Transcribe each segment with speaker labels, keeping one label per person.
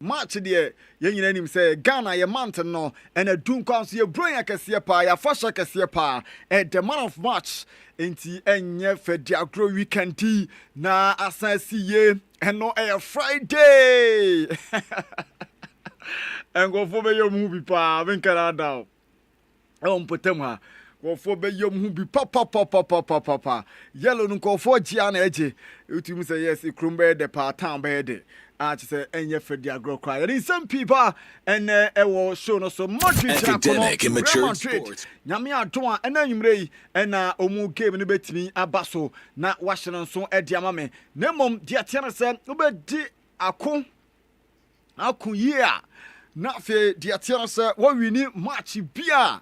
Speaker 1: match there yen him say Ghana ye mountain no and a dun comes ye bring kese pa ya fasha kese pa and the man of March enti enye fedi Agro weekend na asansi ye eno a Friday and go for your movie pa ven Canada on potem ha go for be your movie papa yellow no go for Giana eje you say yes ikrumbe de pa town be de to say enye fedi Agro cry and some people and will show no so much
Speaker 2: academic and mature sports
Speaker 1: nyame adon a na nwumrei na omu game no betimi abaso na wahye so edi amame na mom de atiana se obedi akon yia na fe de atiana se wo wini match bia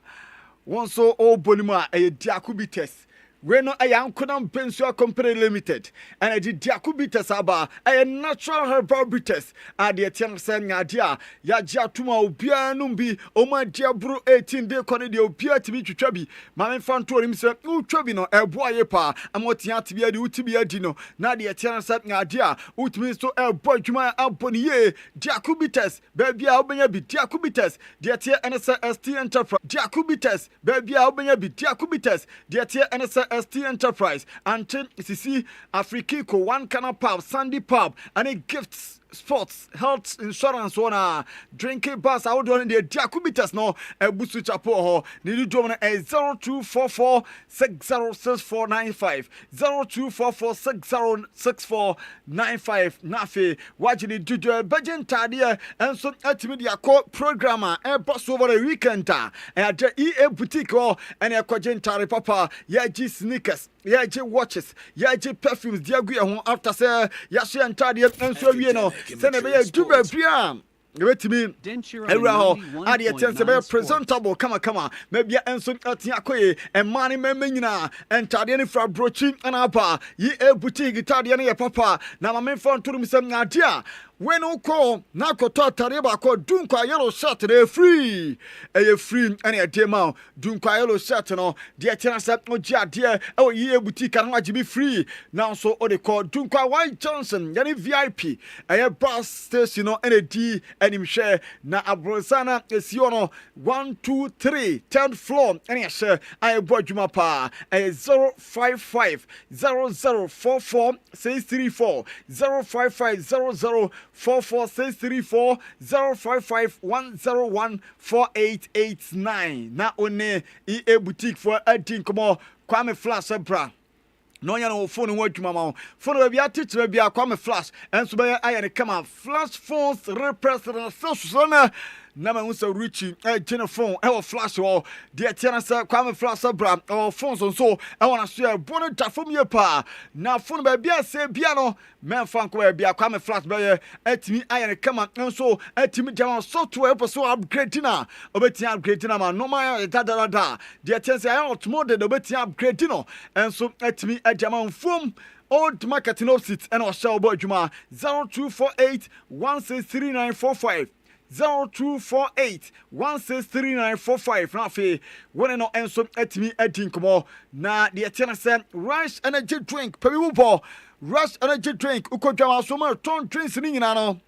Speaker 1: won so obonimu a diakubites we no ayankonam pensual company limited and I did diakubites aba a natural herbal bitters de atiana se nyade a ya gia tuma obia no bi o ma diabro 18 day kone de obia tibi twetwa bi ma me fa nto rim se utwa bi no ebo aye pa amotia tibia de utibia di no na de atiana se nyade a utimi so ebo adwuma aboniye diakubites ba bia obenya bi diakubites de atia NS ST Enterprise diakubites ba bia obenya bi diakubites de atia NS ST Enterprise and CC Afrikiko one canal pub Sandy pub and it gifts sports health insurance one drinking bus out on the diakubitas no busu chapo ho ni do mo 0244 606495 0244 606495 nafe wajini dudu budget tade and so atimi dia call programmer e boss over the weekend and EA boutique ho and e kwagentare papa ya ji sneakers ya ji watches ya ji perfumes diagu e ho after say ya she entade and so wie no send be do bia wetimi every ho ade etense be presentable kama maybe enso atia koye e mani memanyina entade ne fra brochi anapa yi e boutique tade ne ye papa na mamemfa nturum sem ade a when you call na koto tareba ko dunkwa yellow shirt dey free free and a demo dunkwa yellow shirt no de tena se oji ade e o yi boutique na wajibi free now so o de call dunkwa White Johnson yani VIP bus station no ND anim share na abrosana esio no 1 2 3 10th floor any share bodjuma pa 055 0044 634 055 44634 055 101 4889 na one EA boutique for adin komo Kwame Flash bra no ya no phone wo adwuma ma phone bia teacher bia Kwame Flash enso be ayane kama flash phones represent so na ma unsa richi phone e flash o de tiana sa Kwame Flash bra o phone so e wana so e bono dafom ye pa na phone ba bia se bia no men fan ko bia Kwame Flash be atimi ayane kama enso atimi jama software so upgrade na obeti upgrade na ma no ma da de tiana sa I automated obeti upgrade no enso atimi ajama mfom old marketing opposite and shall boy juma 0248 163945 0248 163945 na fe wona no enso atimi adin komo na de tiana se Rush energy drink pabiwo Rush energy drink ukodwa so ma ton drinks ni nyina no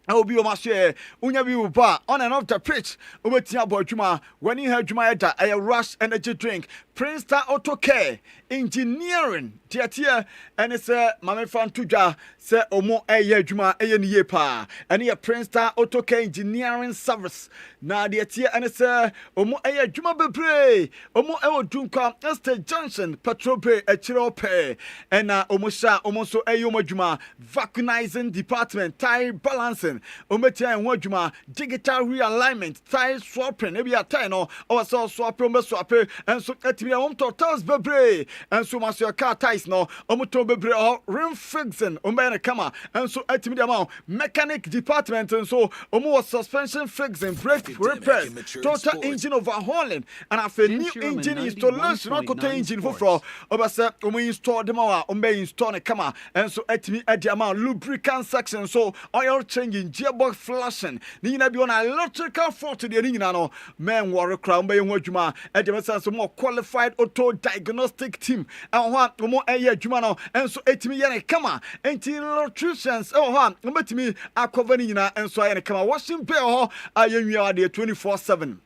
Speaker 1: I will be on my share. Unya bi upa on and off the pitch. Ubetia boyjuma when you heard juma eda a Rush energy drink. Prince Auto Care Engineering. Tiatia and it's mame fan tuja se omo eye juma eye ni pa. And here Prince Auto Care Engineering Service. Na tiatia and it's omo eye juma bebre. Omo ewo dunkwa Estate Junction Petrol Bay Echiro Pay. And omo sha omo so eye omo juma vacuumizing department tire balancing. Ometia en wadwuma digital realignment tire swapping ebi atai no o so swapping be swapping enso atimi am totals bebre enso maso car tires no omoto bebre o rim fixing ombe kama enso atimi am mechanic department enso omo suspension fixing brake repairs total engine overhauling and afa new engine installation no total engine for obase omo install dem a ombe install ne kama enso atimi adi am lubricant section so oil change engine gearbox flashing ni nyina bi on electrical fault de ni nyina no men worry crown be ho adwuma e de mesa so more qualified auto diagnostic team ho a mo eye adwuma no enso etimi ye ne kama enti electricians ho a mo betimi akova ni nyina enso aye ne kama washing pay ho ayenwia de 24/7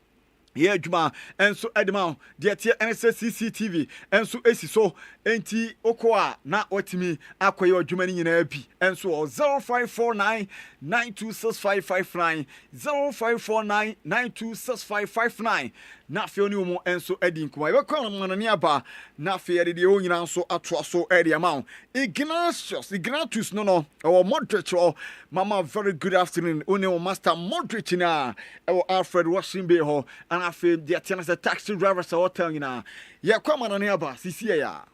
Speaker 1: yeah, Juma, and so Edmond, the CCTV, and so so, enti Okoa, not what me, Aqua, Jumani in AP, and so 0549 926559, 0549 926559, not for new more, and so Edding, my welcome, Mananiaba, not fear the only so at so Eddie amount. Ignatus, no, our moderator, Mama, very good afternoon, Unio Master Modrichina, our Alfred Washington Beho, and I feel the attendance of taxi drivers are telling you now. Yeah, come on, Aniaba, CCA.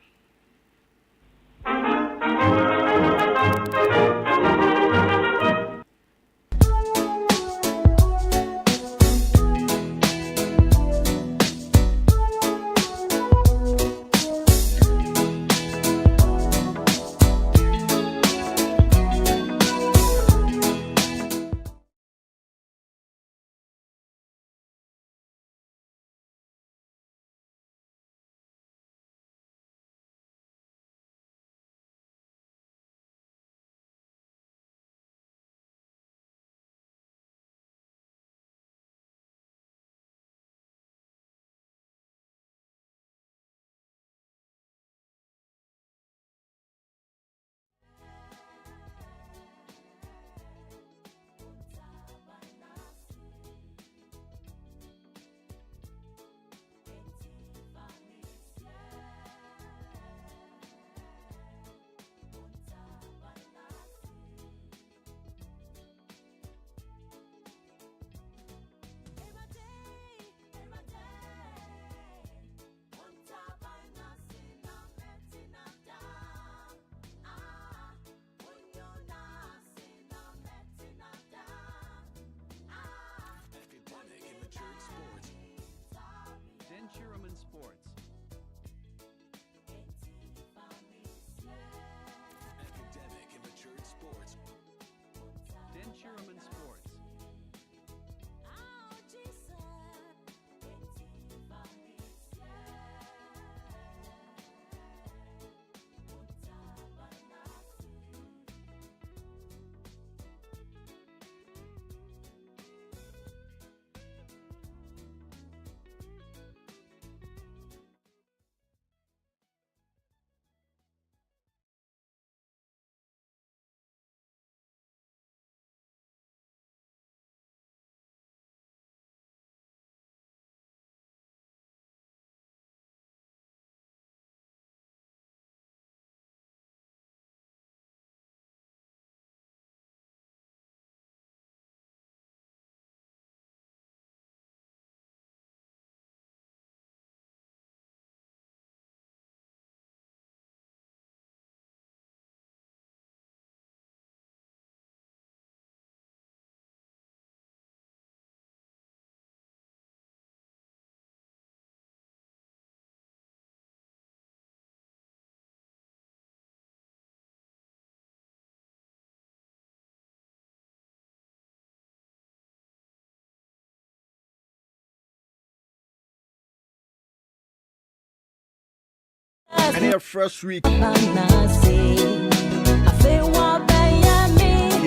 Speaker 1: And your first week, the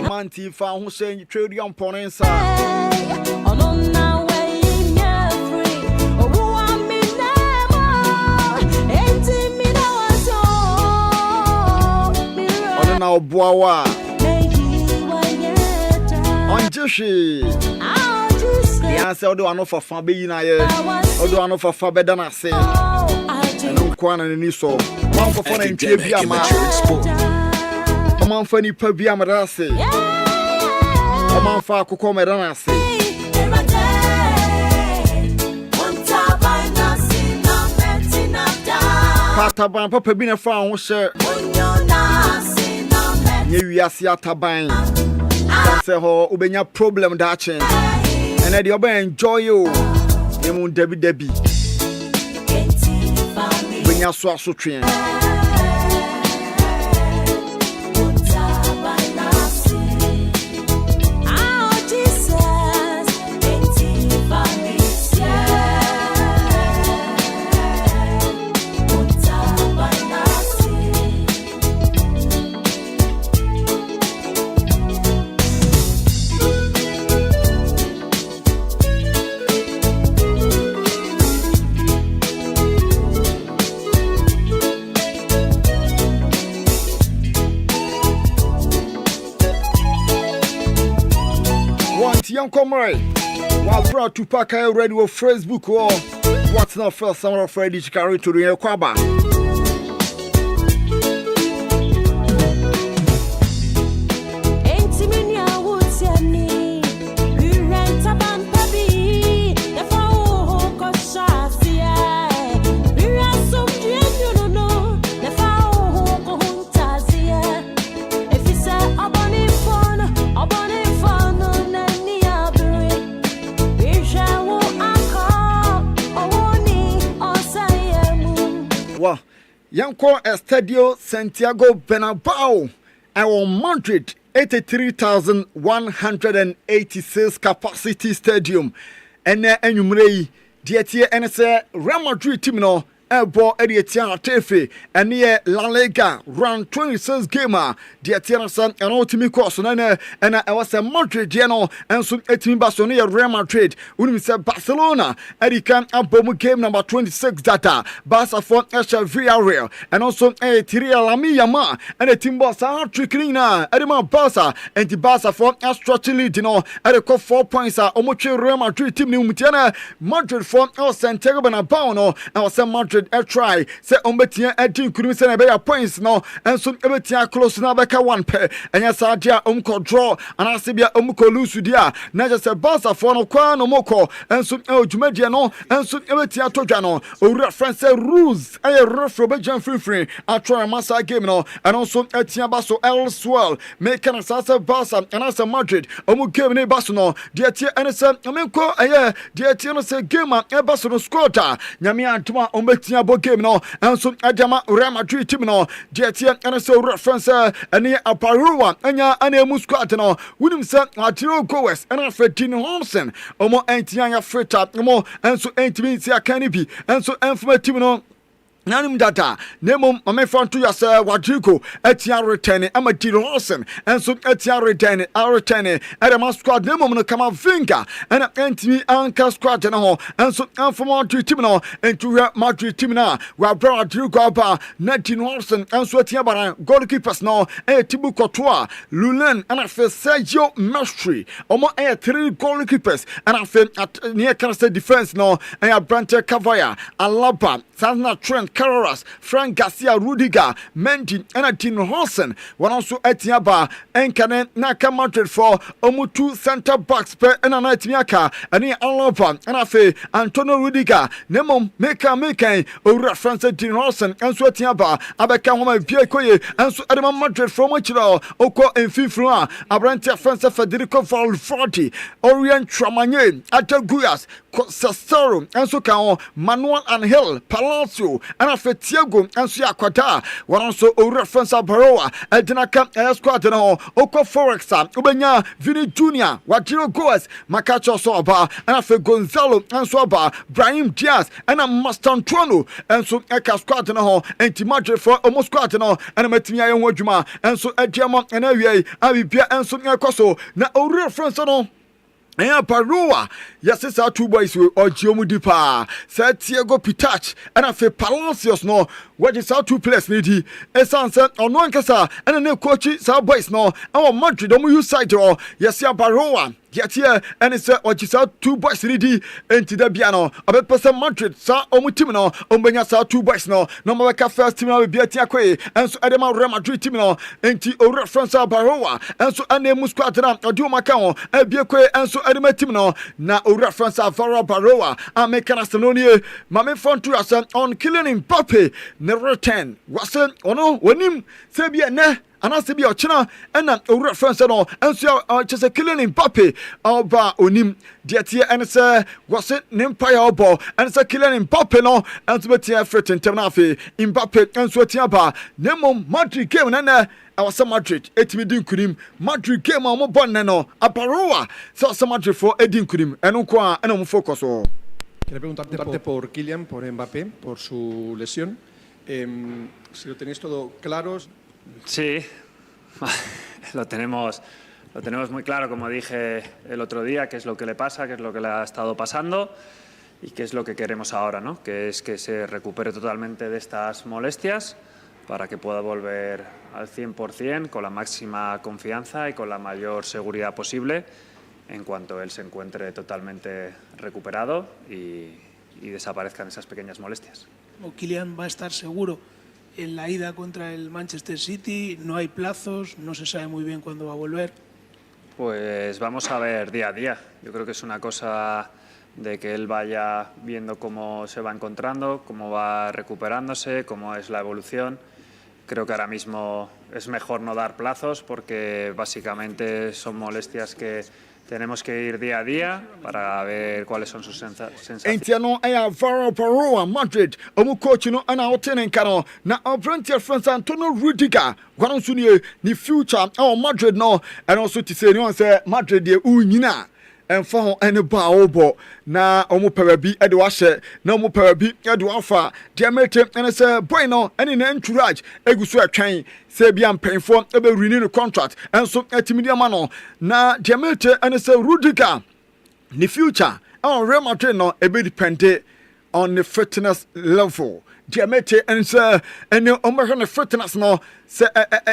Speaker 1: man found who saying you trade your opponents. Now, Boawa on Jishi. The answer, do I know for Fabi? Or do I know for Fabi than I say? Kwana ni so man for fun and trade bia ma man for ni pa bia ma da se man for akoko me da na se pataban papa bi na fa ho hye nye wiase ataban say ho obenya problem da chen and dey oba enjoy you emu debi Nya so asotwe Point Young Comrade. While proud to pack already with Facebook or what's not first summer of Freddy CHICHARITO-2ND Kwaba. Well, Yanko Estadio Santiago Bernabeu and Madrid 83,186 capacity stadium. And Enumrei, Dietia and say Real Madrid team no. Ebo Edietia Tefe and near La Liga round 26 gamer. Dietia San and ultimate course and I was a Madrid Geno and soon 18 Barcelona Real Madrid. Unimisa Barcelona Edican Abomu game number 26 data. Barca for Esha Villarreal and also a Tiria Lami Yama and a team boss are tricklina Edema Barca and the Barca for Astra Chile Dino at a 4 points are Omoche Real Madrid team Numutiana Madrid for El Santiago Bernabeu and was a Madrid a try say ombetia edin kunu say na be points no enso ebetia close na beka one pair enya sadia draw and asebia lose dia na just say Barca for no kwa no moko enso odwumadie no enso ebetia todwa no owura France rules e refro be jan free atro massa game no and also etia baso elsewhere make an sasa Barca and as Madrid game ne baso no dia tie enese amenko dia tie no say game e baso no squad nyame antuma bo game no and so Adama Real Madrid team no DT and so reference any Aparua anya anemu squad no wunim say atiro goers and Fredin Hansen omo antianya freta omo and so antimi sia kan bi and so enfuma team no Nanim data, Nemo, my friend to yourself, Wadrigo, Etia returning, I'm a Hansen, and so Etia returning, our returning, and a squad, Nemo, no come out finger, and an anti anchor squad, and so from Madrid Timino, and to Madrid Timina, where brought Drugo, Netin Hansen, and so Tiabara, goalkeepers now, and Tibu Courtois, Lulen, and I feel Sergio Mestri, almost 3 goalkeepers, and I feel at near Cancer defense now, and a Brante Cavaya, Alaba, Sandra Trent. Carreras, Frank Garcia, Rudiger, Mendy, and Tin Hansen. One also Etiaba, Enkanen, Naka Madrid for Omutu center backs per and Anatiaka, and Alaba, and Afe, Antonio Rudiger, Nemo, Meka, or reference Tin Hansen, and Swetiaba, Abeka Homa Biekoye, and so Adama Madrid from Mochila, Oko and Fifrua, Abrantia Francis Federico Valforti, Orient Tramanye, Ataguyas, Sasaro, and so Kao, Manuel Angel, Palacio, and after Tiago and Siaquata, one also a reference of Baroa, Edenaka, Esquat, Oko Forexa, Ubenya, Vini Jr., Watiro Goes, Macacho Soba, and after Gonzalo and Soba, Brahim Diaz, and a Mustang Trono, and so Eka Squatano, and Timaje for almost Squatano, and a Metia and Wajuma, and so a German and Avia, Avipia and so Yakoso, now a reference on. Eya Parua, yes, it's our 2 boys or Geomudipa, said Tiago Pitach, and I feel Palacios no, what is our 2 players needy, a sunset on one cassa, and a new coach, our boys no, our Madrid, you side or yes, ya Parua. Yet here, and it's what is out 2 boys ready into the piano. About person Madrid, Sa Omutimino, Ombenya Sa 2 boys no, no more first team will be a Tiaque, and so Adama Real Madrid Timino, and T. O reference of Baroa, and so Ane Musquatana, or Dumacao, and Biaque, and so Adama Timino, now O reference of Vara Baroa, and make an Astanonia, Mamma Fontuas on killing Mbappe, never 10. Wasn't, or no, when him, Sabia ne. And as to be a china and a reference at all, and so just a killing Mbappe, Alba Onim, Dietia, and sir, was it Empire ball, and it's a killing Mbappe no, and to be Fret and Ternafi, Mbappe, and Swetiaba, Nemo Madrid game, and I was a Madrid, 8 million kudim, Madrid game on Bonano, a Paroa, so Madrid for Edin kudim, and Unqua, and on focus all.
Speaker 3: Quiero preguntarte por Kylian, por Mbappé, por su lesión. Si lo tenéis todo claro.
Speaker 4: Sí, lo tenemos muy claro, como dije el otro día, qué es lo que le pasa, qué es lo que le ha estado pasando y qué es lo que queremos ahora, ¿no? Que es que se recupere totalmente de estas molestias para que pueda volver al 100% con la máxima confianza y con la mayor seguridad posible en cuanto él se encuentre totalmente recuperado y desaparezcan esas pequeñas molestias.
Speaker 5: Kylian va a estar seguro en la ida contra el Manchester City, no hay plazos, no se sabe muy bien cuándo va a volver.
Speaker 4: Pues vamos a ver día a día. Yo creo que es una cosa de que él vaya viendo cómo se va encontrando, cómo va recuperándose, cómo es la evolución. Creo que ahora mismo es mejor no dar plazos porque básicamente son molestias que tenemos que ir día a día para ver cuáles son sus sensaciones.
Speaker 1: Entiano aya Varo Paroa Madrid omu coach no ana otenen kano na Frontier France Antonio Rudiger gwaran sunie ni future Madrid no and also to say no say Madrid de unyina emfa ho ene ba obo na omu pewabi e de wahye na omu pewabi e de wafa de mete ene say boy no ene na encourage eguso atwan say bia mpenfo e be renew contract enso atimidia ma no na de mete ene say Rudiger ni future Real Madrid no e be depend on the fitness level. Diamete and sir and the fitness no say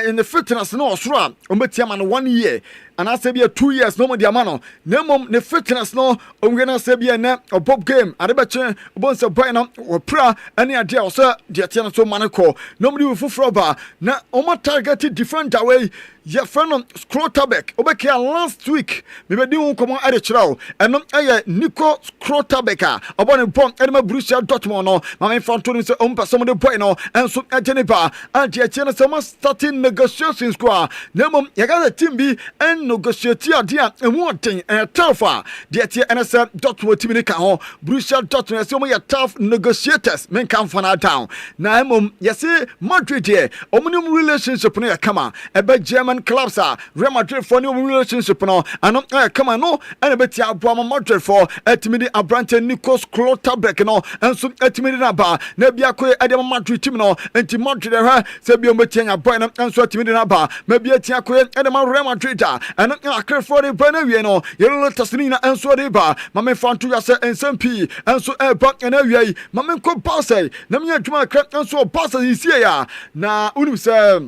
Speaker 1: in the fitness no sura man 1 year and I say be 2 years no more diamano no the fitness no gonna say be na a bob game and the bon say boy no pra any idea sir diatiana so manako nobody will full ba na target different away your friend Scrotabek obeke last week me be di come at the chrow and no Nico Scrotabeka about bomb enema Borussia Dortmund no my friend told me say some of the boy no and so Geneva and diatiana some starting negotiations kwa nemo you got a team be and negotiate dia and one thing tougher diatia NSL Dortmund team ka ho Borussia Dortmund say we tough negotiators men come for now down na yes Madrid here omnium relationship no kama ebe German clubs Real Madrid for new relationship no and kama no and ebe tia abo Madrid for etimidi abrante Nikos Kloterbeck no and so etimidi na ba na bia ko ede Madrid team no enti Madrid say bi ometia boy no and so etimidi na ba ma bia tia ko ede Real Madrid and akre for the brand we no yelo tasnina and so de ba ma me fantu ya say SMP and so back and away ma me ko pass na me adwuma kra and so pass is here na unim say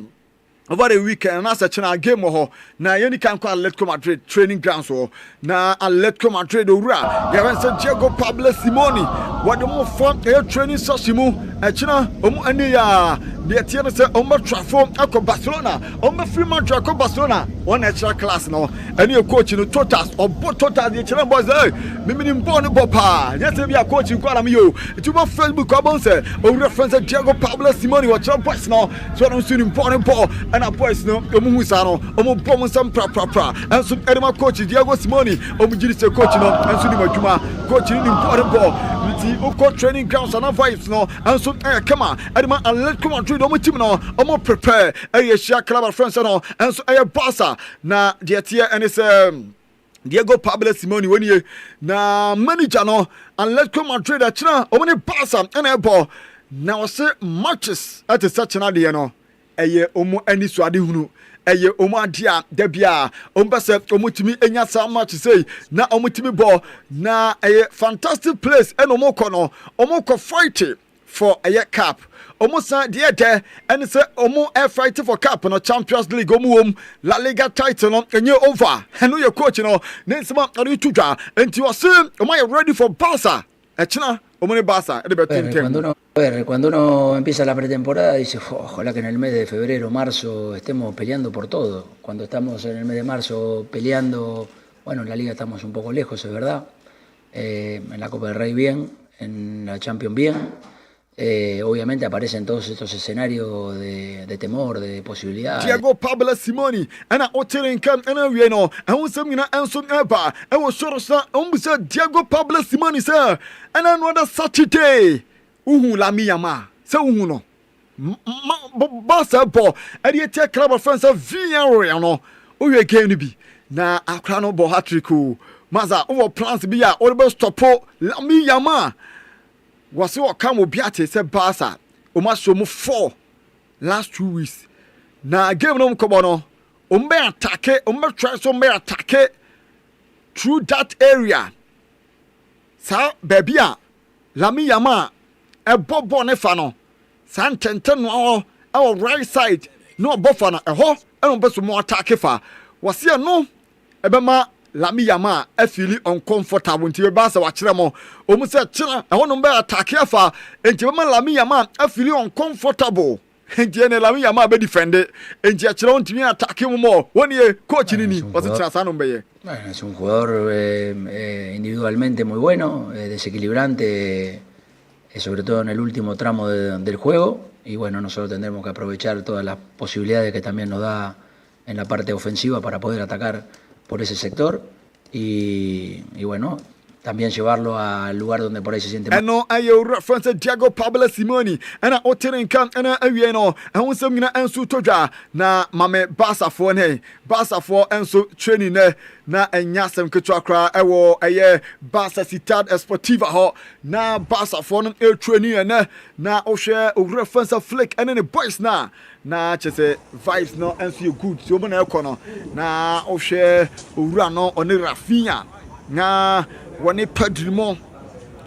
Speaker 1: over the weekend na such a game ho na yeni kan ko Atletico Madrid training grounds ho na Atletico Madrid owura ya wan say Diego Pablo Simoni what the more fun training session mu e china omu ani ya de tie no say omu trafo akọ Barcelona omu free man akọ Barcelona one extra class no ani coach no totals obo total de china boys me minim ball no bopa yes be a coach ko ala me yo it mo Facebook abon say o reference Diego Pablo Simoni what your boys no so no sunim ball and a boys no omu husa no omu bom some pra and so edema coach Diego Simoni omu jiri say coach no and so ni madwuma coach ni important ball nti o coach training grounds and vibes no and so come edema Atletico Madrid omu team no omu prepare share club friends no and so Barca na de tie and is Diego Pablo Simoni woni na manager no Atletico Madrid a china omu ni Barca and ball na o say matches at such an idea no eye omu ani so ade hunu eye omu ade a da bia ombese omu timi enya sa match say na omu timi ball na eye fantastic place and omu ko fight for eye cup omu san de and say omu air fight for cup no Champions League omu La Liga title no enye over eno your coach no nensema ade tudwa enti o say omu ready for Barca echina omu Barca e be
Speaker 6: Cuando uno empieza la pretemporada dice, ojalá que en el mes de febrero, marzo estemos peleando por todo. Cuando estamos en el mes de marzo peleando, bueno, en la Liga estamos un poco lejos, es verdad. En la Copa del Rey bien, en la Champions bien. Obviamente aparecen todos estos escenarios de temor, de posibilidades.
Speaker 1: Diego Pablo Simoni, ana oteren kan ana wie no, ehun semina enso eba, ewo shorosa, umbusa Diego Pablo Simoni sir. Ana another Saturday. Uhu la miyama se uhu no Barca ball e dey take club of friends Villarreal no o we game no bi na akra no ball hat-trick o maza o plans bi ya o be stop la miyama wase o kam obi ate se Barca o ma so mu 4 last 2 weeks na game no ko no o mbe attack o mbe try so mbe attack through that area sa baby a la miyama a bobo ne fa no santenten no our right side no bofa na ho e no beso mo attack fa wase no e be ma Lami Yama feel uncomfortable nti ba sa wa kire mo o mu se kire e hono be attack afa nti be Lami Yama feel uncomfortable nti ene Lami Yama be defend nti a kire on timi attack mu mo woni coach ni o se kire sa no be ye.
Speaker 6: Bueno, es un jugador individualmente muy bueno, desequilibrante, sobre todo en el último tramo del juego. Y bueno, nosotros tendremos que aprovechar todas las posibilidades que también nos da en la parte ofensiva para poder atacar por ese sector. Y bueno, también llevarlo al lugar donde por ahí se siente más.
Speaker 1: No hay reference Diego Pablo Simoni. Ana oteren kan ana awie no. Ehun sam nyina enso todwa na mame Basafo ne. Basafo enso training ne na enyasem ketwa kra ewo eye Basa Ciudad Esportiva ho na Basafo no training ne na ohwe reference flick ene ne boys na chese vibes no enso you good so mo na ekono na ohwe owura no oni Rafinha na woni padrimo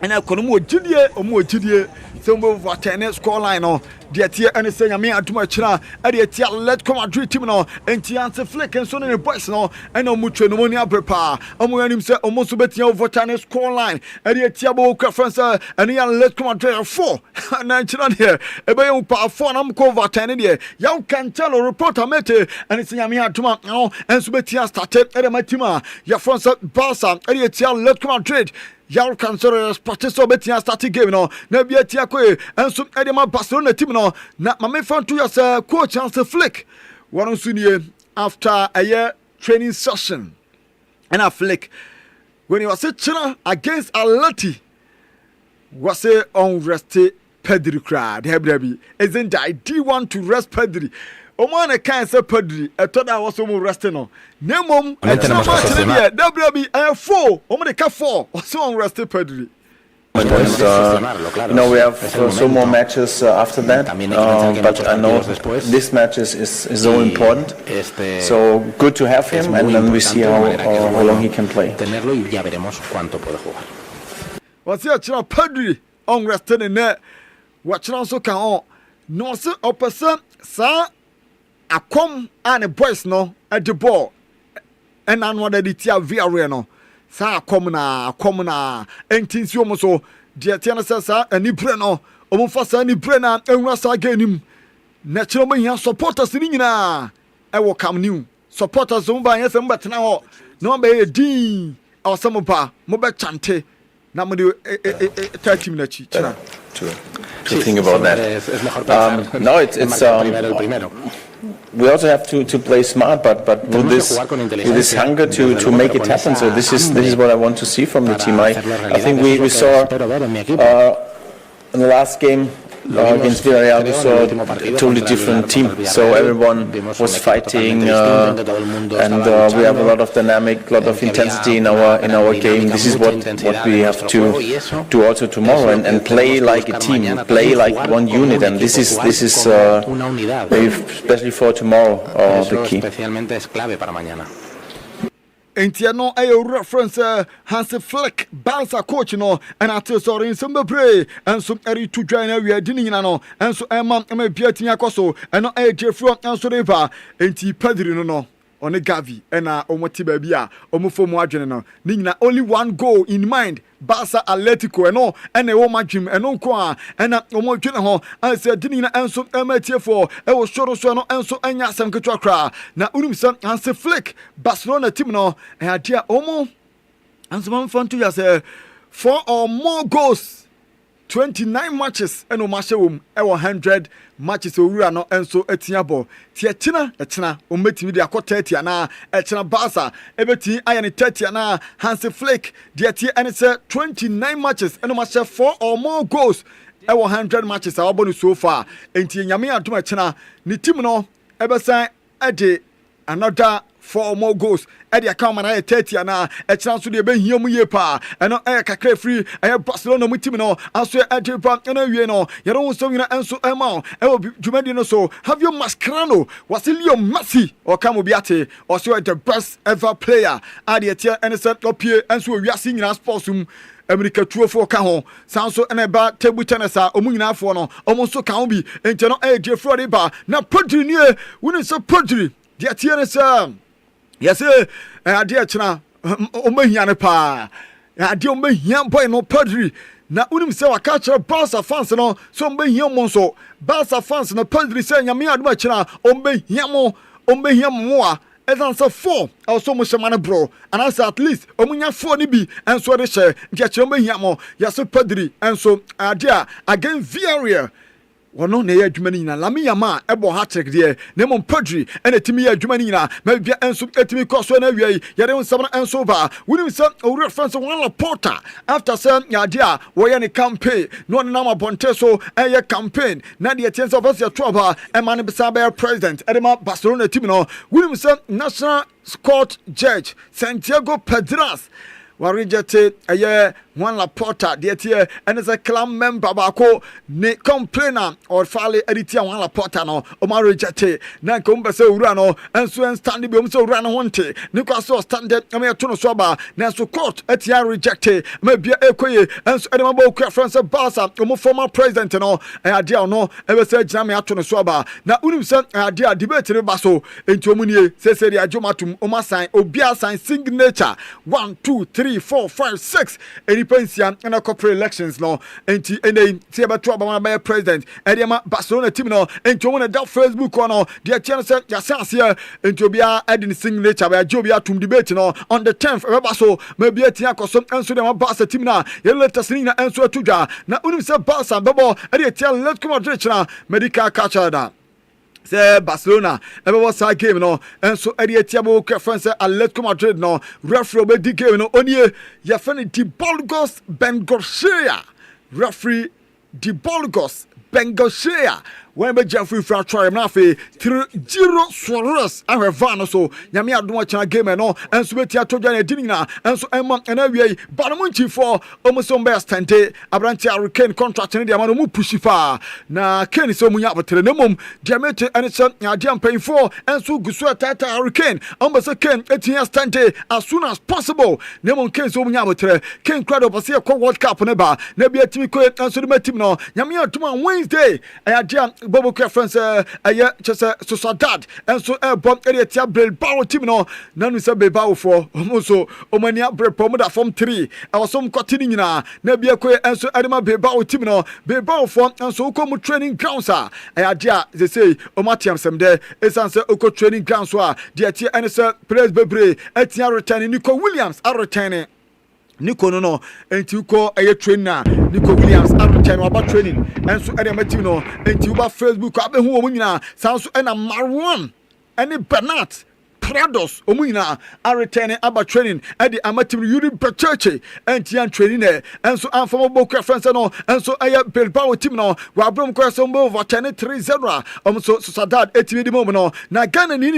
Speaker 1: ena kono mo gidie so mo vatene score line no de tie ene se nyame aduma kira ade tie let come Madrid team no enti anse flick enso ne boys no ena mo twa no mo ni abrepa omo yanim se omo so betia vatene score line ade tie bo conference ene ya let come Madrid 4 na kira de e be yo pa 4 na mo ko vatene de ya kan tell reporter mete ene se nyame aduma no enso betia started ede matima ya France Barca ade tie let come Madrid Yar cancel Sportiso betia starting game no na bia tia ko enso ede ma Barcelona team no na mame fan to your coach Hans Flick one sunie after a year training session and a Flick when he was China against Atleti was unrested Pedri crowd Hebrebi isn't I do want to rest Pedri Omane kan se Pedri etoda was mo resting no nemom WB 4 omane ka 4 also rested Pedri.
Speaker 7: We have some more matches after that, but I know this match is so important. So good to have him, and then we see how long he can play.
Speaker 1: What's your Pedri on resting in there? Watch also can on no se opposite sa akom and a boys no at the ball and another the tia via no sa akom na entinsi omo so de tia sa ani bre no omo fa sa ani bre na enwa sa ganim na kire mo hia supporters ni nyina e wo kam new supporters mo ba yesa mbetena ho no be din awsamo ba mo be chante na mo de 30 minutes chira
Speaker 7: to think about that. No, it's we also have to play smart, but with this hunger to make it happen. So this is what I want to see from the team. I think we saw in the last game against Villarreal, we saw a totally different team. So everyone was fighting, and we have a lot of dynamic, a lot of intensity in our game. This is what we have to do also tomorrow, and play like a team, play like one unit. And this is especially for tomorrow the key.
Speaker 1: Entiano ayo reference Hans Flick Barca coach no and at sorry in some pray and some eri to join we are dinning no and so am beating akoso and no a jeffro and so never enti Pedri no on a Gavi and omoti baby omufo mu adwene no nina only one goal in mind Barca Atletico and a woman gym and on kwa and omo dwene ho and said dinina enso amatie for e wo shoro so no enso anya sam ketwa kra na unim sam Hans Flick Barcelona team no e adia omo enso man fan to ya say 4 or more goals 29 matches and match wom e 100 matches owura no enso etia ball tie tina ometimi de akọ 30 na etina Barca ebeti ayane 30 na Hans Flick de tie ene say 29 matches and match 4 or more goals e 100 matches awobonu so far enti nyame adom etina ni team no ebesan ade another 4 or more goals at the account na 30 na e chance so de be hiam ye pa eno e kakra free e Barcelona mu team no aso e de pa na wie no ye don so wina enso e ma e jumadi no so have you Mascherano Wasilio Messi or come be ate or so the best ever player at the tier and set up here enso wi ase nyina sports America 2-4 ka ho sanso ene ba table tennis a omu nyina afo no omo so ka ho bi enti no e je fro de ba na Pedri nie woni so Pedri de tier ne sa yes ade china omahia pa ade omahia boy no Pedri na unim se waka Barca fans no so omahia mo so Barca fans no Pedri se nyame adoma kira omahia mo a as a 4 also mushmane bro and as at least omunya 4 ni bi enso de hye ntia omahia mo yaso Pedri enso ade again Villarreal wono na ye adwuma ni na Lamine Yamal ebo hat-trick de na mom Pedri ena timi ye adwuma ni na ma bia enso etimi koso na wiei ye de nsam na enso ba woni se owura France one Laporta after say ya dia wo ye ne campaign no na ma bonte so eye campaign na de tiense of us ya toba e man be sa be president e de ma Barcelona timi no woni se national court judge Santiago Pedras wa rejected aye one Laporta de tie and is a clan member bako ne complainer or file editia one Laporta no o ma rejected na ko mbe se owura no enso en stand bi o mse owura no honte ne kwa so stand am ya to no so ba na so court etia rejected ma bia ekoye enso e ma ba ku France Barca o mo former president no ade no e be se gina me ato no so ba na unim se ade debate ne ba so enti o mu nie se se dia jomatum o ma sign obi sign signature 1 2 3 4 5 6 pensia na corporate elections no enti ene tie beto abama be president ede ma Barcelona team no enti o na da Facebook no de channel say ya sense enti obia edin signature ba jobi atum debate no on the 10th eba so ma bia tia koso enso de ma Barca team na ye latest ni na enso atudwa na unim say Barca bebo ede tia let come Madrid na medical catcher da say Barcelona ebe was a game no enso ade atiabo France Atletico Madrid no referee be di game no onie ya fani Dibolgos Bengochea referee Dibolgos Bengochea when be Jeffrey fra try na fe 3-0 Suarez ahweva so nyame adom acha game no enso beti atodwa na dini na enso emma na wiei banamunchi for omuso be stande abranti Hurricane contract ne dia ma no mu pushi fa na Kane so munya abotere na mom diamete ene se ade ampan for enso gusu atata Hurricane ombese Kane etia stande as soon as possible na mom Kane so munya abotere Kane crowd obese e World Cup ne ba na bia timi ko enso de matim no nyame adom Wednesday ade Bobo France aye chese Sociedad enso bom area tia Bilbao team no nanu se Bilbao for omuso omania brepom da form 3 awosom kotini nyina na bia ko enso adema Bilbao team no Bilbao for enso ko mu training grounds aya dia they say omatiam semde esanse oko training grounds a dia tia enso players bebre etia return Nico Williams a return Nico no enti ko eye trainer Nico Williams return about training enso ade amatim no enti uba Facebook abehu omu nyina sanso ena Marwan ene Bernat Prados omu nyina a return about training ade amatim Yuri Becheche enti an training enso anfamo boku France no enso eye Bilbao team no wa brom ko so mbo overturn 3-0 omso Sociedad etimi di mom no na Ghana ni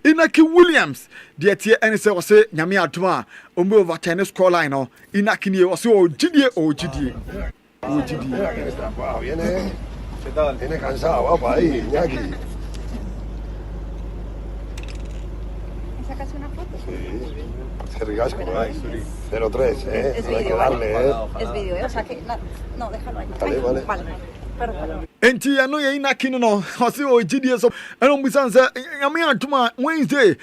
Speaker 1: Inaki Williams de tie ene se wose nyame adoma ombo overturn score line no Inaki ni wose ogidie
Speaker 8: Viene cansado, guapo, ahí, Iñaki.
Speaker 9: ¿Sacas una foto?
Speaker 8: Sí. Qué ricasco, ¿eh? 0-3, ¿eh?
Speaker 9: Es
Speaker 8: No hay que
Speaker 9: vídeo,
Speaker 8: darle, ¿eh?
Speaker 9: Es vídeo, o sea que... No, déjalo ahí.
Speaker 8: Vale.
Speaker 9: Perdón.
Speaker 1: Enti ano ye Inaki no wose ogidie so eno mbisanse nyame adoma Wednesday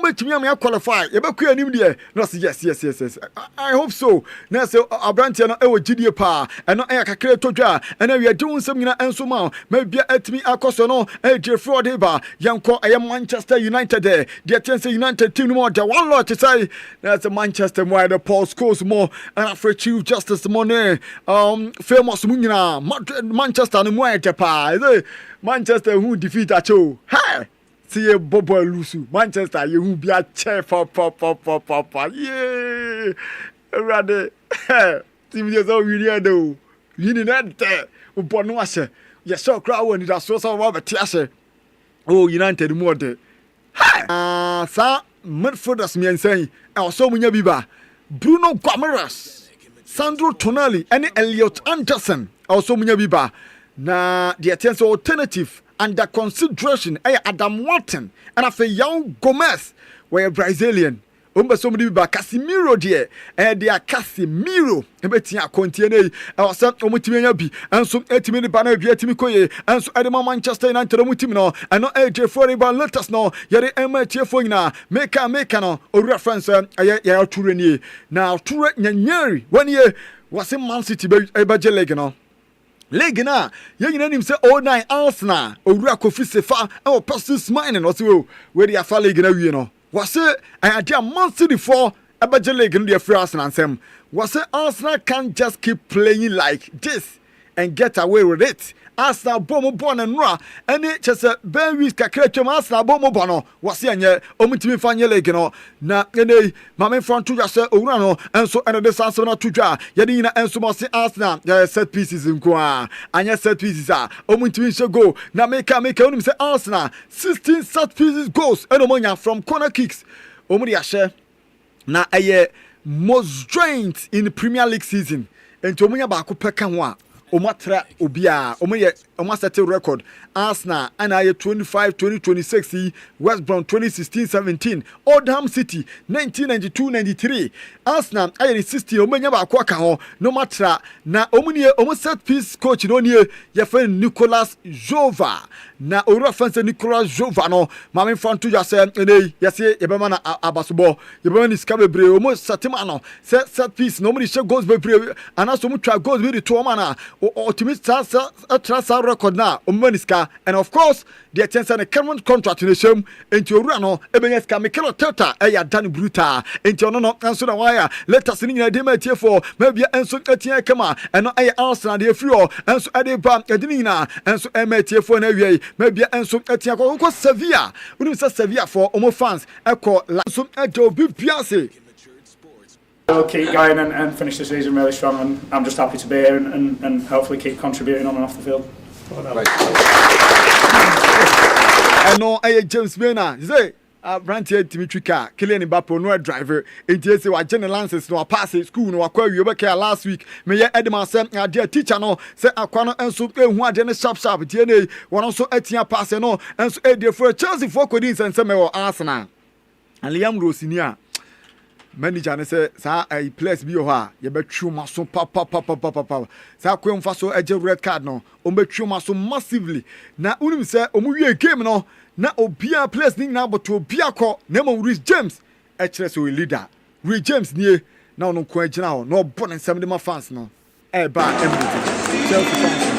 Speaker 1: metimi am qualify ye be ku anim de no say yes I hope so na say abrantia no e wo gidie pa eno e kakere todwa ena wi ade unsam nyina enso ma bia atimi akoso no e Jeffrey de ba yanko e Manchester United de tense United team no de one lot to say that's Manchester more the Paul Scholes more and after Chief Justice money famous mu nyina Manchester no more de pa Manchester who defeat acho hi see Bobo Lusu Manchester you be a chair for yeah ready team is all we do you need that upon was you so crowd when it so about tiase oh United more de hi sa midfielders me say e so munya biba Bruno Gomes Sandro Tonali and Elliot Anderson also munya biba na the attention alternative under consideration Adam Walton and after young Gomez were Brazilian somebody ba Casemiro de they are Casemiro ebetia kontiene awasa omutimi bi enso etimi ne ba na bia etimi koye enso edema Manchester United omutimi no eno AJ Floriban Lotus no yere ema tiefo nyina make no o reference ya tureni na ture nyanyari wani wase Man City be je league no league na yanyina nim se 09 Arsenal owura Kofi Sefa e Persis Mine no se we dey afa league na wie no wase ayade Man City for ebeje league no dey free Arsenal ansem wase Arsenal can't just keep playing like this and get away with it. Arsenal bomo bono nra ene chese ben week kakra twem Arsenal bomo bono wase anye omutimi fanye league no na ene mame front to just owura no enso ene de sanse na tudwa yede nyina enso mo se Arsenal set pieces nko a anya set pieces a omutimi she go na make onim se Arsenal 16 set pieces goals ene monya from corner kicks omuri ahye na most joints in the Premier League season enti omunya ba ko peka ho a omatra obia set record Arsenal and 25-2026 West Brom 2016-17 Oldham City 1992-93 Arsenal aye 16 omenya ba ko aka ho no matra na omu set piece coach no nie ye friend Nicolas Jova na ora fanse Nicolas Jova no mame fanto ya se ene yese yebema na abasobo yebema ni ska bebre omu satima no set piece no mu she goals bebre anaso mu twa goals be to ma na optimist transfer record na omaniska and of course the attention the current contract in the same enti owura no ebenyeska Mikel Arteta ya dan brutal enti ono no anso na wire let us ni nyina de ma tie for maybe enso atia kama eno aye Arsenal de free o enso ade ba edini nyina enso ema tie for na wie maybe enso atia ko Sevilla unim say Sevilla for omo fans eko la so ajo bi piase.
Speaker 10: We'll keep going and finish the season really strong, and I'm just happy to be here and hopefully keep contributing on and off the field.
Speaker 1: I know James Mena, say Brantier Dimitrika, Kylian Mbappe, no driver, and say what general lances no pass school no acquire you back last week. May Edema sent a dear teacher no, say Aquano and so who are then sharp DNA, one also etia pass no, and so a dear for Chelsea for Codins and some Arsenal. And Liam Rosinia. Manager ne say sa a place bi o ha ye betwu maso papa sa kwem fa so eje red card no o betwu maso massively na unim say o mu wie game no na obia place ni na but obia ko na mo Rhys James e kire so leader Rhys James nie na ono ko agina ho na obo ne nsem de ma fans no e ba everything Chelsea fans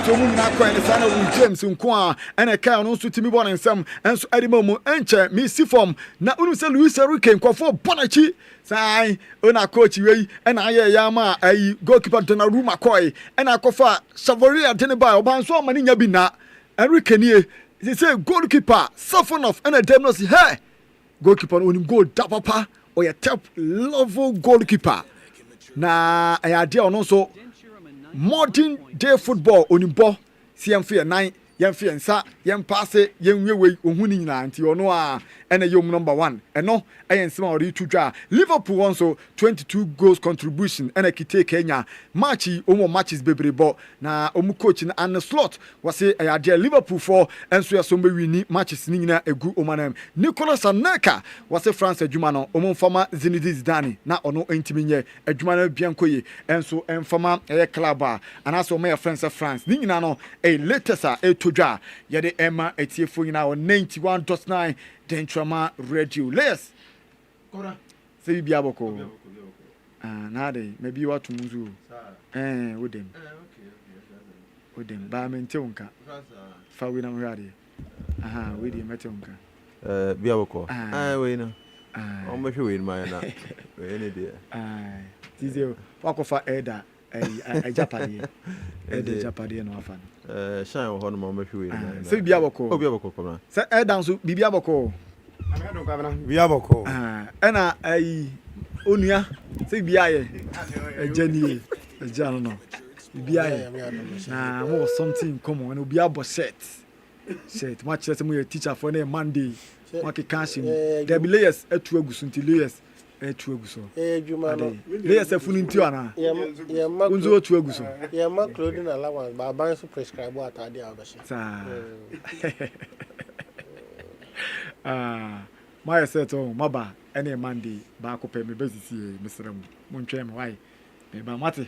Speaker 1: Tomu na kwa ne sana Rhys James nko a ene kai no so timi bon nsem enso adima mu enche mi si form na unu se Luis Enrique nkofo bonachi sai ona coach wei ena aye ya ma ayi goalkeeper Donnarumma koi ena akofa Savoria Deneba obanso amani nya bi na Enrique nie say goalkeeper Safonov ena dem no si hey goalkeeper onim goal da papa or your top level goalkeeper na ayade ono so modern day football onimbo CM4 9 yemfe nsa yempase yenwewe ohuni nyina anti ono a ene yom number 1 eno ayensema ori tudwa Liverpool also 22 goals contribution ene kite Kenya matchi omo matches bebrebo na omu coach na Arne Slot wase ayade Liverpool for enso yasombe wini matches ni nyina egu omanam Nicolas Anelka wase France adwuma no omo mfama Zinedine Zidane na ono entiminye adwuma na biankoye enso emfama club a anaso omo ya France ni nyina no latest a tudwa yede Emma etiefo nyina 91.9 Dentrama Radio. Les. Kora. Say bi aboko. Na dey maybe what to muzu. Wodem. Okay. Wodem ba mente wonka. Fa we na mrade. We dey mete wonka.
Speaker 11: Bi aboko. We na. O me hwe we ma na. We ne dey.
Speaker 1: Tize wakofa Eda Japade. Eda Japade no afan.
Speaker 11: Shine ho no ma hwe we na.
Speaker 1: Say bi aboko.
Speaker 11: Obi aboko koma.
Speaker 1: Say Eda so bi aboko.
Speaker 8: Biaboko.
Speaker 1: Ena onua se biaye ejani ejano no biaye na mo something common no biabo set much say mo teacher for na Monday what can there be layers etu agusunti layers Etueguso.
Speaker 12: Jumano.
Speaker 1: Yes, a funinti ana. Unzo etueguso.
Speaker 12: Yeah, my clothing allowance, but buying some prescribed what I did.
Speaker 1: My set on Maba, any Monday, back up me busy, Mr. Munchem, why? Maybe Mati.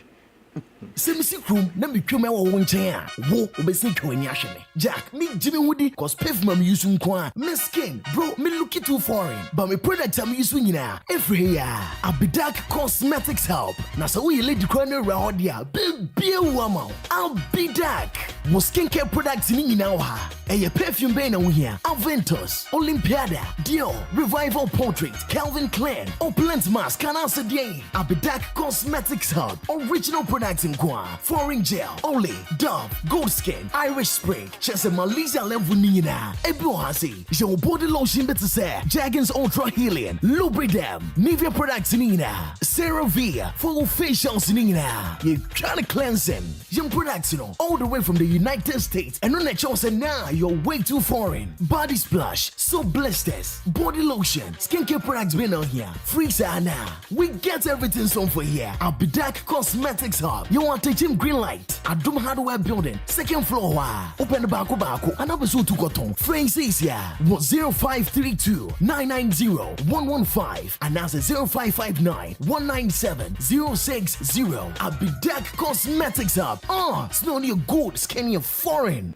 Speaker 13: Semisi krum na me twem e wo nchen a wo obesi twani ahwe me Jack me Jimmy Woody cause pave mam use nko a me skin bro me look too foreign but me product am use nyina every here Abidak Cosmetics help na so we lady corner round dia baby woman Abidak wo skincare products ni nyina wo ha e perfume be na wo hia Aventus Olympiada Dior Revival Portrait Calvin Klein Opulent Mask can answer day Abidak Cosmetics help original products in Kwa, foreign gel, Olay, Dove, Gold Skin, Irish Spring, Chesa Malaysia Lemvunina, Ebro Hasi, your body lotion better say, Jaggins Ultra Healing, Lubridem, Nivea products Nina, CeraVe, full facials Nina, you trying cleansing, young products all the way from the United States, and on that chose now you're way too foreign. Body splash, so blisters, body lotion, skincare products been on here, freezer now. We get everything some for here. Abidak Cosmetics Hub. You want to team green light? Adum Hardware Building, second floor. Open the back and have a suit to go on. Friends is here. 0532 990 115 and that's 0559 197 060. Abidak Cosmetics Hub. Snow near good, skinny foreign.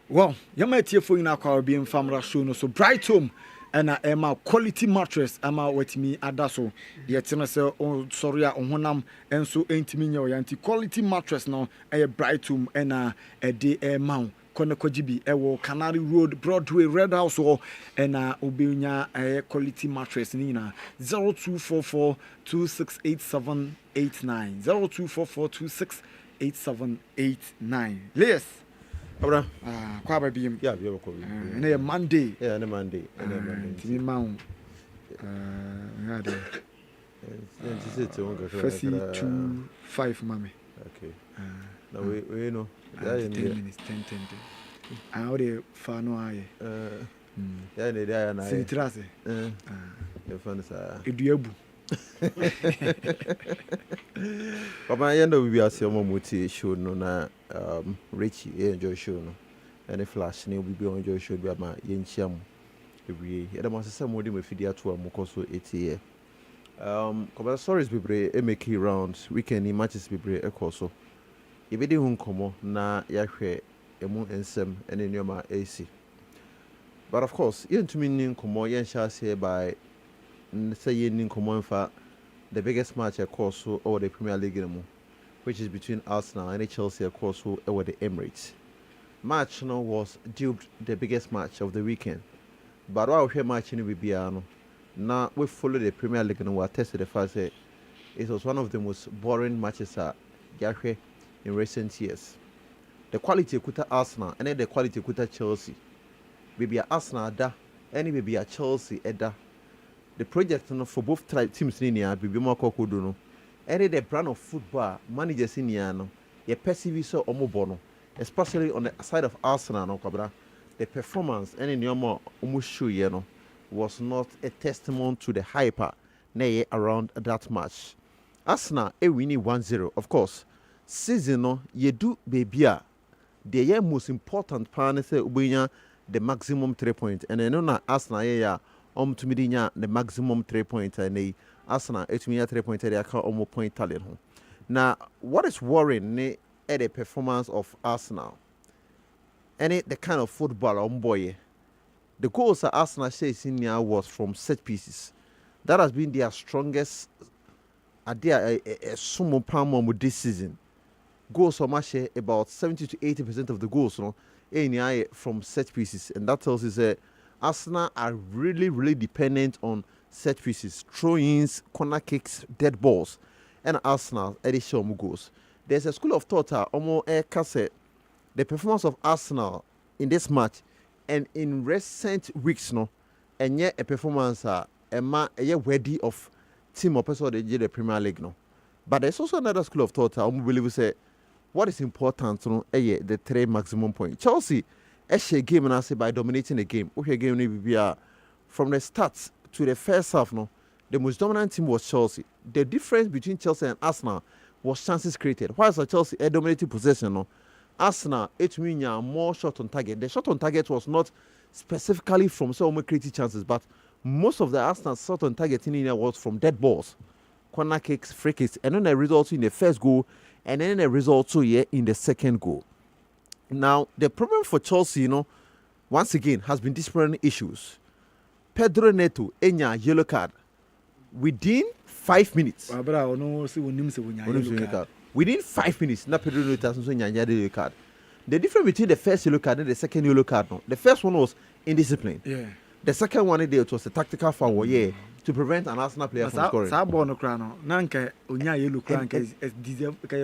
Speaker 1: Well, you might hear for in our Caribbean family show, so Bright Home. And a quality mattress, ama with me adaso. Yet, sorry, on honam, and so ain't me your anti quality mattress now, a Bright Room and a day air mount. Konakojibi, Ewo, Canary Road, Broadway, Red House, or and Obinya, a quality mattress, Nina 0244 268789 0244 268789. Yes.
Speaker 11: Abra.
Speaker 1: Kwaba biem.
Speaker 11: Yeah, you have
Speaker 1: a Monday.
Speaker 11: Yeah, and a Monday.
Speaker 1: And mount. First 2-5, mommy.
Speaker 11: Okay. Now we know.
Speaker 1: 10 minutes, 10. I already found no eye.
Speaker 11: Yeah, they are and I.
Speaker 1: Sintrase.
Speaker 11: The fun is a
Speaker 1: Eduabu.
Speaker 11: But my end of we are some multi show no na Richie enjoy show no and a flash ne we be on enjoy show be ma yenchiam every year. The most some modi me fedia to am koso 8 year come stories bebre e make rounds weekend matches bebre e koso e be de hu nkomo na ya hwe emu ensem ene nyoma AC but of course yentumi nin nkomo yen sha say by say yen nkomo mfa the biggest match of course over the Premier League which is between Arsenal and Chelsea of course over the Emirates match no was dubbed the biggest match of the weekend but while we match in Bibiano now we follow the Premier League and we tested the fact that it was one of the most boring matches in recent years. The quality kuta Arsenal and then the quality kuta Chelsea maybe Arsenal da any maybe Chelsea da. The project for both teams in here be more kokodo no. Any the brand of football managers in here no. Ye perceive so omobono, especially on the side of Arsenal no kabra. The performance any nyomo omushu ye no was not a testimony to the hyper nay around that match. Arsenal winning 1-0 of course. Season no ye do baby a the year most important part say ubinya the maximum 3 points and then na Arsenal ya to me the maximum 3 points and Arsenal it me 3 points they account almost point talent home. Now what is worrying at the performance of Arsenal and the kind of football on boy the goals that Arsenal chasing here was from set pieces. That has been their strongest idea a sumo palm this season. Goals are much about 70 to 80% of the goals from set pieces and that tells us that Arsenal are really dependent on set pieces, throw-ins, corner kicks, dead balls, and Arsenal additional goals. There's a school of thought the performance of Arsenal in this match and in recent weeks and yet a performance worthy of team or person the Premier League But there's also another school of thought believe say what is important the 3 maximum points. Chelsea a game and I say by dominating the game. Okay, game from the start to the first half the most dominant team was Chelsea. The difference between Chelsea and Arsenal was chances created. Whilst Chelsea had dominated possession, no, Arsenal, it means more shot on target. The shot on target was not specifically from some creative chances, but most of the Arsenal shot on target in India was from dead balls, corner kicks, free kicks, and then a result in the first goal, and then a result in the second goal. Now, the problem for Chelsea, once again, has been disciplinary issues. Pedro Neto, Enya, yellow card. Within 5 minutes. Within 5 minutes, na Pedro Neto has yellow card. The difference between the first yellow card and the second yellow card, no. The first one was indiscipline. Yeah. The second one, it was a tactical foul, to prevent an Arsenal player from scoring.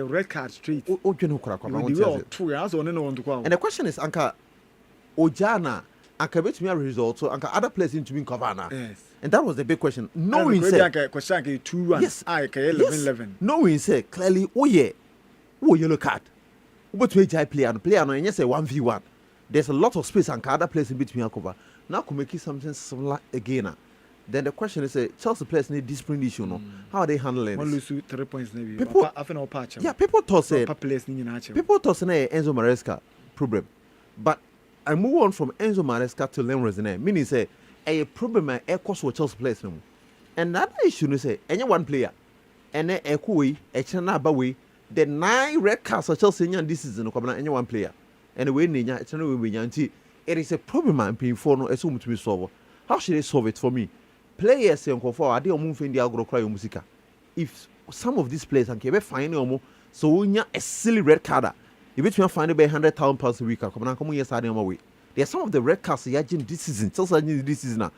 Speaker 1: Red card straight.
Speaker 11: And the question is, Anka Ojana, Anka bet me a result, so Anka other players into being covered. Yes. And that was the big question. Knowing said, yes, 11. Knowing said clearly, yellow card. But we player and yes, a 1v1. There's a lot of space and other players in between cover. Now could make it something similar again. Then the question is, Chelsea players need discipline issue, no? How are they handling it?
Speaker 1: 3 points, maybe.
Speaker 11: People thought Enzo Maresca problem. But I move on from Enzo Maresca to Leon Rosine, meaning say a problem a cost for Chelsea players. And that issue is say any one player, and then a Kui, a Chana Bawi, the 9 red cards for Chelsea this season, any one player. And the way Ninya, it's another it is a problem I'm paying for no assume to be solved. How should they solve it for me? Players say are they moving the Agro cry musica? If some of these players and keep finding so we a silly red card. You bet me find about £100,000 a week. Come on, yes, I am away. There are some of the red cards this season. Chelsea this season now.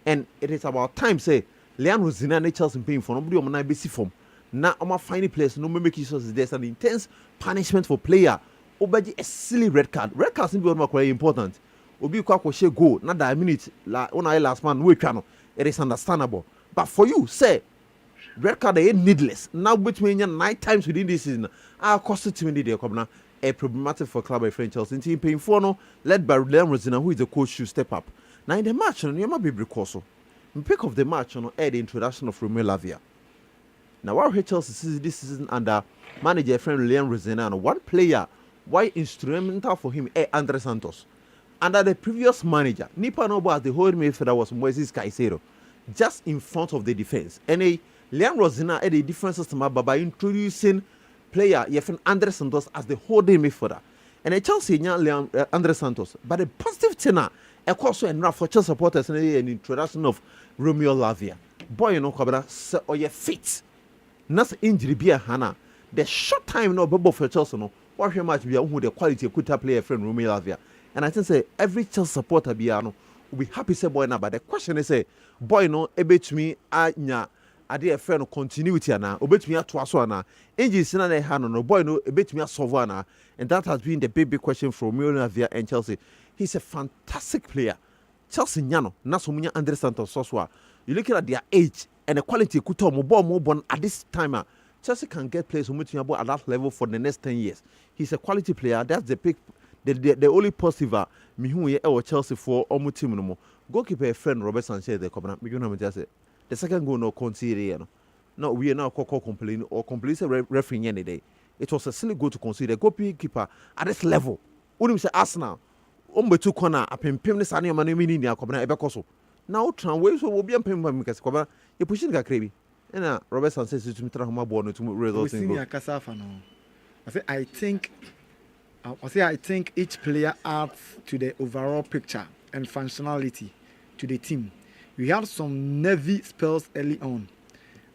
Speaker 11: And it is about time say Leon Rosina and Chelsea paying for nobody on my basic form. Now I'm finding players no make issues. There's an intense punishment for player. Obaji a silly red card. Red cards in Beyond quite important. Obi kwa she go not that minute la ona last man we channel. It is understandable. But for you, say red card is needless. Now between 9 times within this season, our cost to me a problematic for club by French Chelsea. Team paying for no led by Leon Rosina, who is the coach, should step up. Now in the match, you might be precoce. In pick of the match, the introduction of Romeo Lavia. Now our Chelsea season this season under manager friend Leon Rosina and one player. Why instrumental for him? Andre Santos. Under the previous manager, Nipa Nobo as the whole midfielder was Moises Caicedo, just in front of the defense. And Leon Rosina had a different system by introducing player Andre Santos as the holding midfielder. And Chelsea Leon Andre Santos. But the positive tenor, also enough for Chelsea supporters and an introduction of Romeo Lavia. Boy, Kobra, or your fit. Not injury be a Hannah. The short time no bubble for Chelsea no. What much be who the quality of good player friend Romeo Lavia. And I think say every Chelsea supporter will be happy say boy now. But the question is say boy no to me anya ade friend continuity na obet me atoaso na engines na na hand no boy no ebet me solve na. And that has been the big question from Romeo Lavia and Chelsea. He's a fantastic player. Chelsea nyano na so munya Andre Santos so you looking at their age and the quality kuto mo ball mo bon at this time. Chelsea can get players who meet at that level for the next 10 years. He's a quality player. That's the pick. The only positive me who or Chelsea for almost team no more. Goalkeeper friend Robert Sanchez the covenant. The second goal no consider. No, we are now complaining or complete referee any day. It was a silly goal to consider. Goalkeeper at this level. When we say Arsenal, two corner up in Pimness and your money meaning your covenant ever now Tranway will be a payment because you're pushing a craving. And Robert Sanchez is to me try born to results in goal.
Speaker 1: I think each player adds to the overall picture and functionality to the team. We had some nervy spells early on.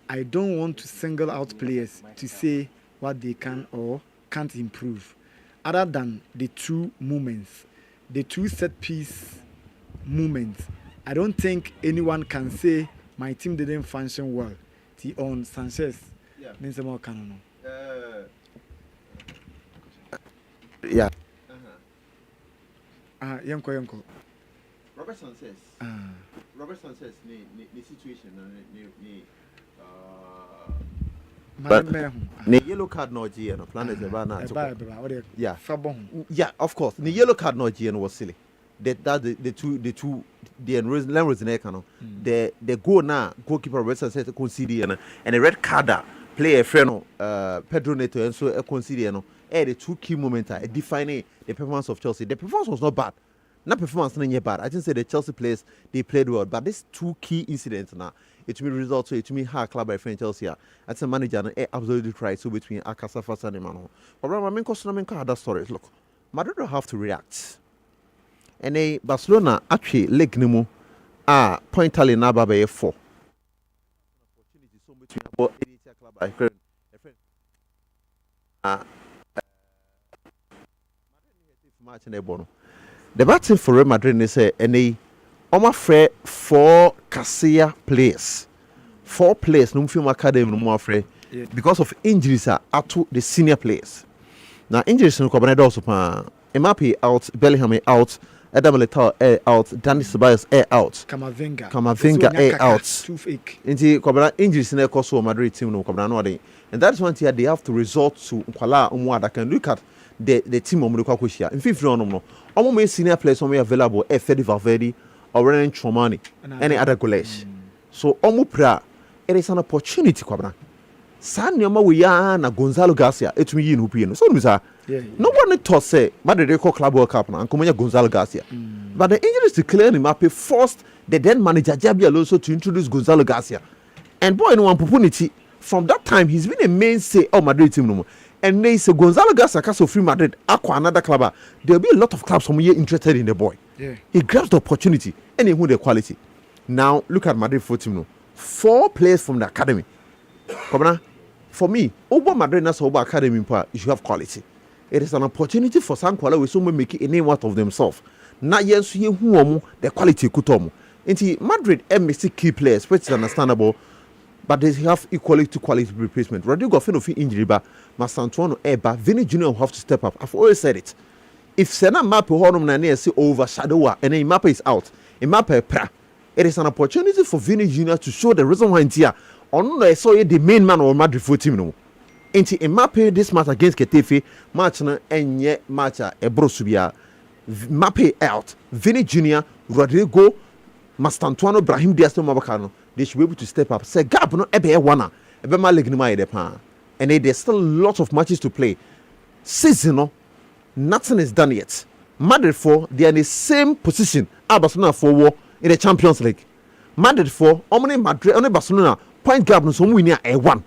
Speaker 1: I don't want to single out players to say what they can or can't improve, other than the 2 moments, the 2 set-piece moments. I don't think anyone can say my team didn't function well. On Sanchez, Nensemo Canano.
Speaker 11: Yeah.
Speaker 1: Yonko.
Speaker 11: Robert Sanchez. Robert Sanchez, the situation, but the yellow card no GN, planet Savannah. Yeah. Yeah, of course. The yellow card no GN was silly. the goal now goalkeeper Western said concede and a red card play a friend Pedro Neto and so a concede the two key moments defining the performance of Chelsea. The performance was not bad. Not performance not bad. I didn't say the Chelsea players they played well, but these two key incidents now it will result to it me hard club by friend Chelsea. As a manager absolutely right so between Akasa Fasa and Mano. But I mean custom other stories. Look, Madrid will have to react. And Barcelona actually leg nimu point tally na ba be 4. Opportunity so between about any club by friend. Match in the batting for Real Madrid is any free 4 Casilla players. 4 players no film academy no more free because of injuries are to the senior players. Now injuries no come also pa Mbappe out, Bellingham out, Adam Militao out, Dani Ceballos out, Camavinga out. Inti come injuries na cause Madrid team no come no dey. And that's one thing they have to resort to Nkwala Umwa that can look at the team of Murukakushia. In 50 no. All senior players are available, Fede Valverde or Renan Chomani, any other goalies. So Omupra, it is an opportunity, Cobra. San Yama na Gonzalo Garcia, it's me in Upino. So no one thought say Madrid Club World Cup and Comania Gonzalo Garcia. But the injuries to clear him up forced the then manager Jabi Alonso to introduce Gonzalo Garcia. And boy, no opportunity. From that time, he's been a mainstay of Madrid team no more. And they say Gonzalo Garcia Castle Free Madrid, Aqua another club. There'll be a lot of clubs from here interested in the boy. Yeah. He grabs the opportunity and he won the quality. Now look at Madrid for team. 4 players from the academy. Come on, for me, over Madrid and over academy, you should have quality. It is an opportunity for some quality with someone making a name out of themselves. Now yes, you who the quality kutomu. Into Madrid and key players, which is understandable. But they have equality to quality replacement. Rodrigo Feno fi injury ba, Masantuano Eba, Vinny Junior will have to step up. I've always said it. If Sena Mbappe Honum Nane say overshadow and then Mbappe is out, Mbappe pra. It is an opportunity for Vinny Junior to show the reason why in here. On I saw the main man of Madrid for team no. Into Mbappe this match against Getafe, match na enye match Ebro Subia. Mbappe out, Vinny Junior, Rodrigo, Mastantuano, Brahim Diaz Mabakano. They should be able to step up. Say gap no ebe wana ebe ma leg ni ma ide pa. And there's still lots of matches to play. Season no, nothing is done yet. Madrid 4 they are in the same position as Barcelona 4 in the Champions League. Madrid 4 only Madrid only Barcelona point gap no so we near a 1.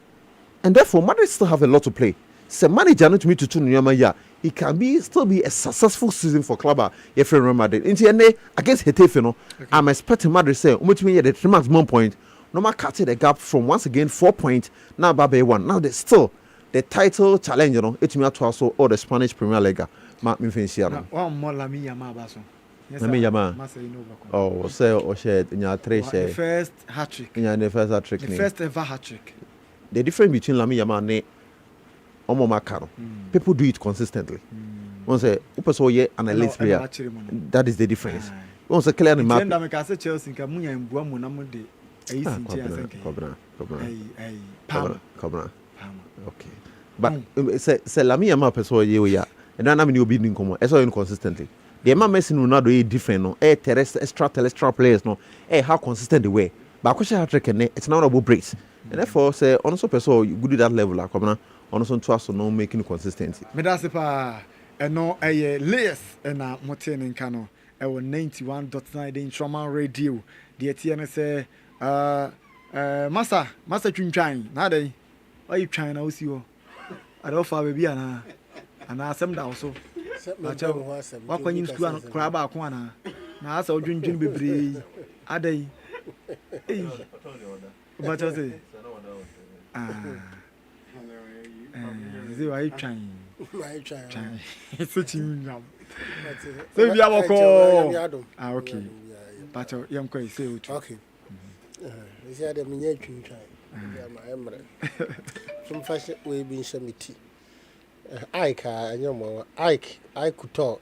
Speaker 11: And therefore Madrid still have a lot to play. Say manager no to me to tune nyama ya. It can still be a successful season for club if Real Madrid. Into against Getafe no, I'm expecting Madrid say me the 3 maximum point. No matter cutting the gap from once again 4 points now Babe 1. Now there's still the title challenge it's me to also all the Spanish Premier League. Mark me finish here.
Speaker 1: One more Lami Yama baso.
Speaker 11: Lami Yama. Oh, say or shed in your 3 share.
Speaker 1: The first hat trick.
Speaker 11: In the first hat trick.
Speaker 1: The first ever hat trick.
Speaker 11: The difference between Lami Yama and people do it consistently. Once a player, that is the difference. Once a clear map. Okay. But say Lamia map so ye and then I'm being common. I saw inconsistently. The man messing will not do it different no. Terrestrial players no. How consistent the way. But question hat trick it's not about breaks. And therefore say also person good at that level like come on some trust no making consistency.
Speaker 1: Me that's pa no layers na moten nka no e 91.9 the Intraman radio. The TN say masa twintwan na dey why you trying now see o I don't fa baby ana asem da so wa kwanyin school an kra ba ko ana na asa odwindwin bebre adai but I say they were trying. Such a so we are call. Okay. But young quay say okay.
Speaker 12: Is that a miniature try? Some fashion way being shamity. Ike, and your mother, Ike could talk.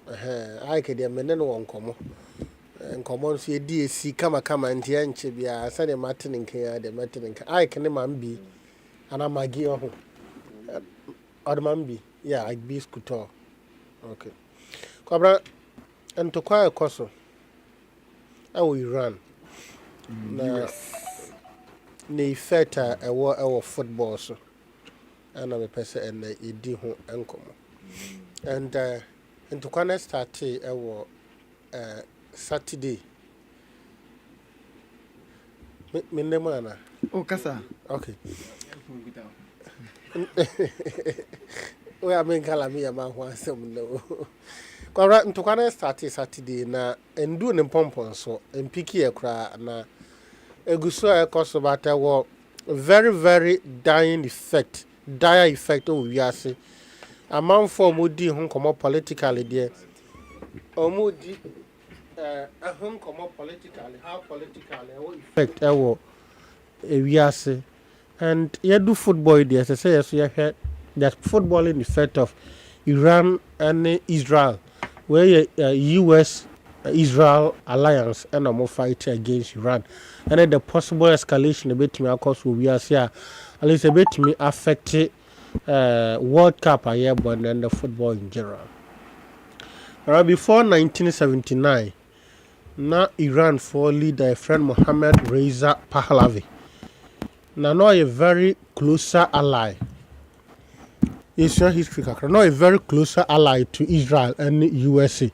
Speaker 12: Ike, dear men, no one come. And common see DSC come and Tianchibia, Sunday Martin in Kaya, the Martin in I can be. And I'm a gear. Or Mambi, yeah, I be scooter. Okay. Cobra, ntokwa ekoso Iran na ne effect ewo football so ana me pese en edi ho enkomo and ntokwa na start ewo Saturday Mindemana.
Speaker 1: Oh, Kasa.
Speaker 12: Okay. We are making Calamia man once some no. Correct to can start Saturday na and do an pompon so and picky a cry na a guso a cost about a very, very dire effect we are see. A man for moody home come up politically there. Or moody a home come up politically, how politically effect we are see. And you do football there, as I say, so you heard that football in effect of Iran and Israel, where US Israel alliance and a more fight against Iran. And then the possible escalation a bit me, of course, we are here, at least a bit me affect World Cup a year, but then the football in general. Before 1979, now Iran for leader friend Mohammed Reza Pahlavi. Now a very closer ally. Israel history, now a very closer ally to Israel and USA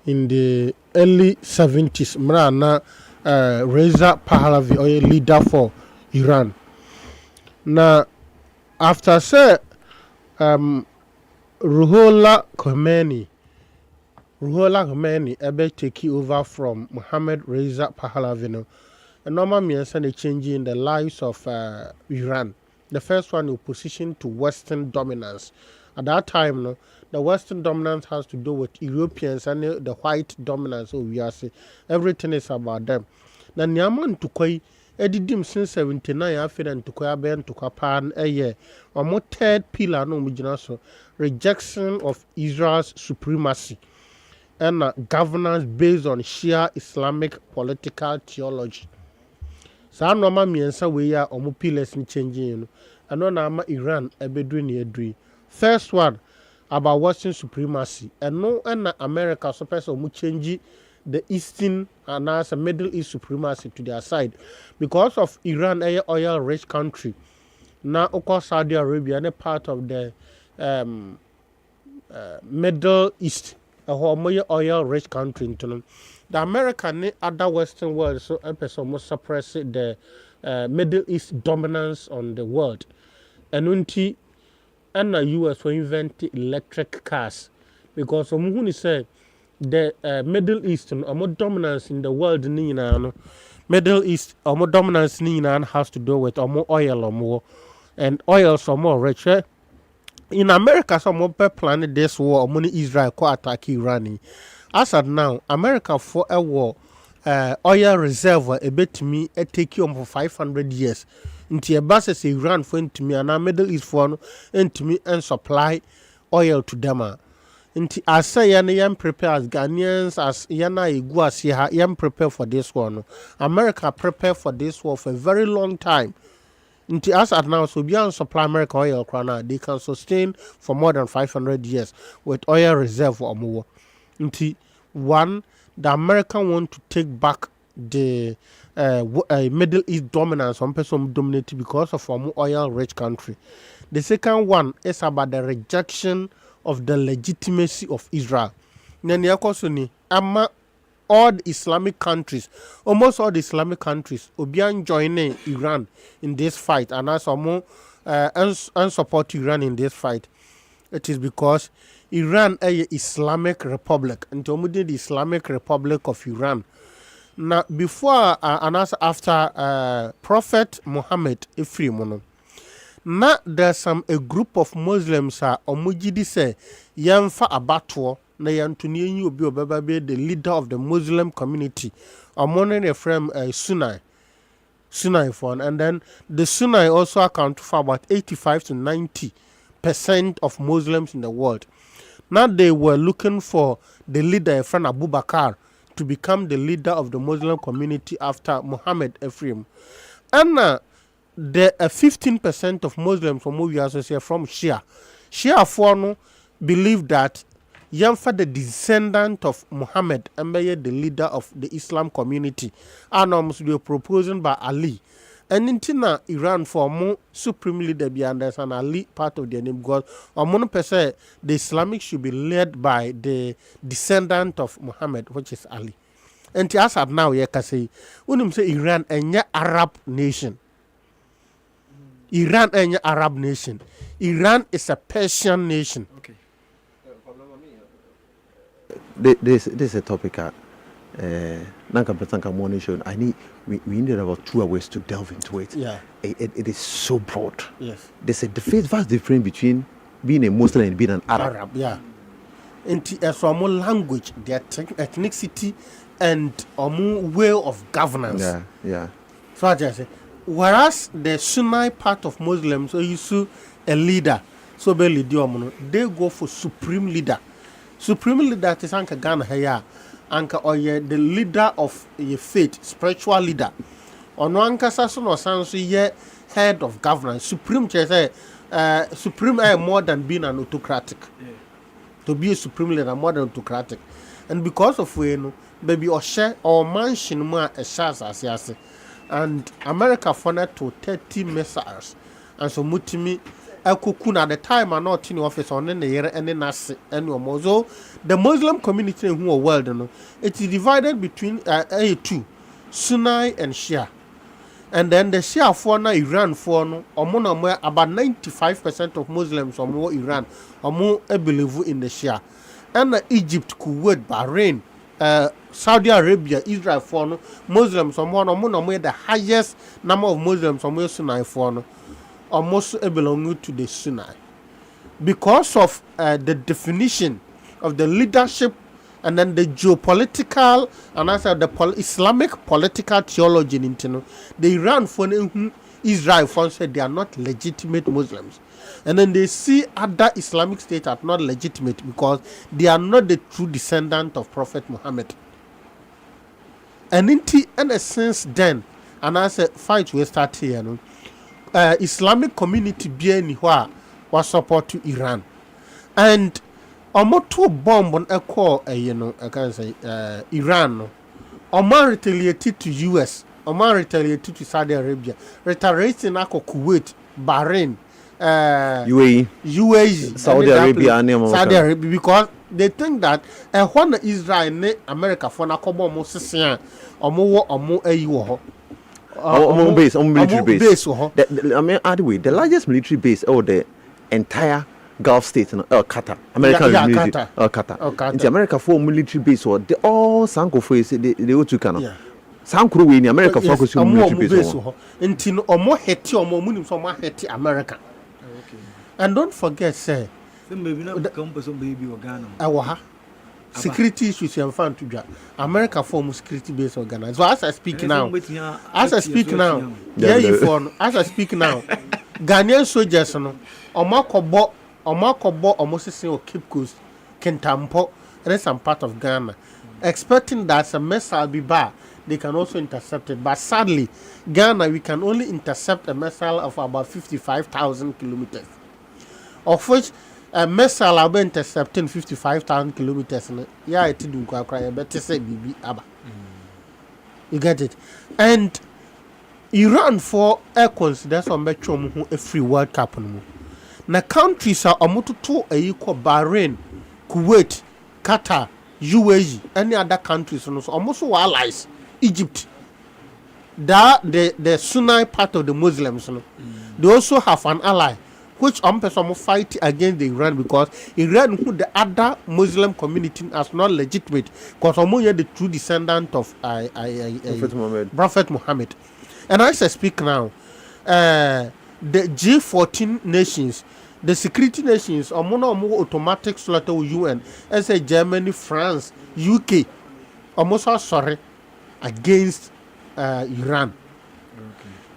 Speaker 12: in the early 70s. Mrana Reza Pahlavi, or a leader for Iran. Now, after say Ruhollah Khomeini ebe take over from Mohammed Reza Pahlavi. A normal means and a change in the lives of Iran. The first one, opposition to Western dominance. At that time, the Western dominance has to do with Europeans and the white dominance. So we are saying everything is about them. Now, Nyaman to koi edidim since 79 after and to koi ben to kapan a year. Or more third pillar no mujinaso rejection of Israel's supremacy and governance based on Shia Islamic political theology. Sa normal miensa we ya omo pillars ni changing ano na ama Iran ebedru ni edri. First one about Western supremacy and no na America so person omo change the Eastern and as a Middle East supremacy to their side because of Iran a oil rich country. Now of Saudi Arabia and a part of the Middle East a oil rich country into the American and other Western world so a person must suppress the Middle East dominance on the world. And unti and the US will invent electric cars because Omuhuni said the Middle East and more dominance in the world Middle East or more dominance has to do with more oil or more and oils are more rich. In America, some more plan this war money Israel co attack Iran. As at now, America for a war oil reserve a bit to me take you for 500 years. Into a basis Iran for into me and Middle East for into me and supply oil to them. Into as say yan prepare as Ghanaians as yana iguas yan prepare for this one. America prepare for this war for a very long time. Into as at now, so beyond supply America oil crana, they can sustain for more than 500 years with oil reserve or more. Into one, the American want to take back the Middle East dominance on person dominated because of a more oil rich country. The second one is about the rejection of the legitimacy of Israel. Nanyakosuni ama all the Islamic countries, almost all the Islamic countries, Obian joining Iran in this fight and also more and support Iran in this fight. It is because Iran is Islamic Republic and the Islamic Republic of Iran. Now before and also after Prophet Muhammad Ifrimono. Now there's a group of Muslims omujidi say yamfa abatwa na yantuni enyi obi obeba be the leader of the Muslim community among from Sunni phone, and then the Sunni also account for about 85 to 90% of Muslims in the world. Now they were looking for the leader friend Abu Bakr to become the leader of the Muslim community after Muhammad Ephraim. And the 15% of Muslims from Shia. Shia for believe that yɛmfa the descendant of Muhammad and the leader of the Islam community and almost be proposed by Ali. And in Tina, Iran for more supreme leader be understand Ali part of their name because on per se the Islamic should be led by the descendant of Muhammad, which is Ali. And to us now, you can say, when say Iran and Arab nation. Iran and Arab nation. Iran is a Persian nation.
Speaker 1: Okay.
Speaker 11: This is a topic. We need about 2 hours to delve into it.
Speaker 12: Yeah.
Speaker 11: It is so broad.
Speaker 12: Yes.
Speaker 11: There's a vast difference between being a Muslim and being an Arab.
Speaker 12: Yeah. And from language, their ethnicity, and way of governance.
Speaker 11: Yeah.
Speaker 12: So I just say, whereas the Sunni part of Muslims, so you see a leader, so they go for supreme leader. Supreme leader is Anka Ghana here. Anka oye the leader of a faith, spiritual leader. Ono anka saso no sanso ye head of governance. Supreme supreme more than being an autocratic. Yeah. To be a supreme leader more than autocratic. And because of we no baby oshe or mansion more a shas as and America funded to 30 missiles. And so mutimi Ekukun at the time are not in office on the year and then so the Muslim community in the world, you know, it is divided between two, Sunni and Shia. And then the Shia for now Iran for no about 95% of Muslims or more Iran or more believe in the Shia. And Egypt, Kuwait, Bahrain, Saudi Arabia, Israel for no Muslims or more the highest number of Muslims or more Sunni for no. Almost belonging to the Sunni because of the definition of the leadership and then the geopolitical and also the Islamic political theology into the Iran for Israel for said they are not legitimate Muslims, and then they see other Islamic states are not legitimate because they are not the true descendant of Prophet Muhammad. And in a sense then and as a fight will start here, you know, Islamic community bien was support to Iran, and almost 2 bomb on a core, you know, I can say Iran, Oman retaliated to US, Oman retaliated to Saudi Arabia, retaliating to Kuwait, Bahrain, UAE,
Speaker 11: Saudi Arabia,
Speaker 12: because they think that when Israel and America for na kobo mo sisian, omo ayi
Speaker 11: military base. The largest military base the entire Gulf states, Qatar, American military, Qatar. In America, 4 military base, or they all sanko for they all took Sanko in America focus on military base.
Speaker 12: Until omo heti omo munim so ma heti America. And don't forget, say,
Speaker 1: maybe not come for some baby or Ghana.
Speaker 12: Security issues in front to America form security based organized. So as I speak now, as I speak now, Ghanaian soldiers no Omakobo almost say Cape Coast, Kentampo, and some part of Ghana, expecting that a missile be bad, they can also intercept it. But sadly, Ghana we can only intercept a missile of about 55,000 kilometers, of which a missile will be intercepting 55,000 kilometers. Yeah, it didn't cry, but to say BB Abba. You get it? And Iran for air considers on Metro a free World Cup. Now, countries are almost equal Bahrain, Kuwait, Qatar, UAE, any other countries, almost allies, Egypt. That the Sunni part of the Muslims, they also have an ally. Which person fight against the Iran because Iran, who the other Muslim community, as not legitimate, because Omoye the true descendant of Prophet Muhammad. And as I speak now, the G14 nations, the security nations, more automatic slaughter UN, as a Germany, France, UK, almost sorry against Iran.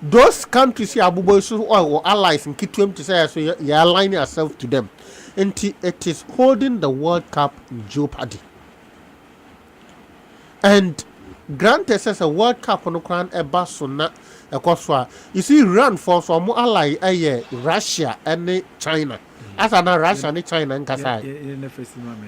Speaker 12: Those countries here or allies in Kitwem to say so you align yourself to them. And it is holding the World Cup in jeopardy. And granted says a World Cup on the crown a basuna a coswa. You see Iran for some ally Russia and China.
Speaker 14: as an Russia and China and Kasai.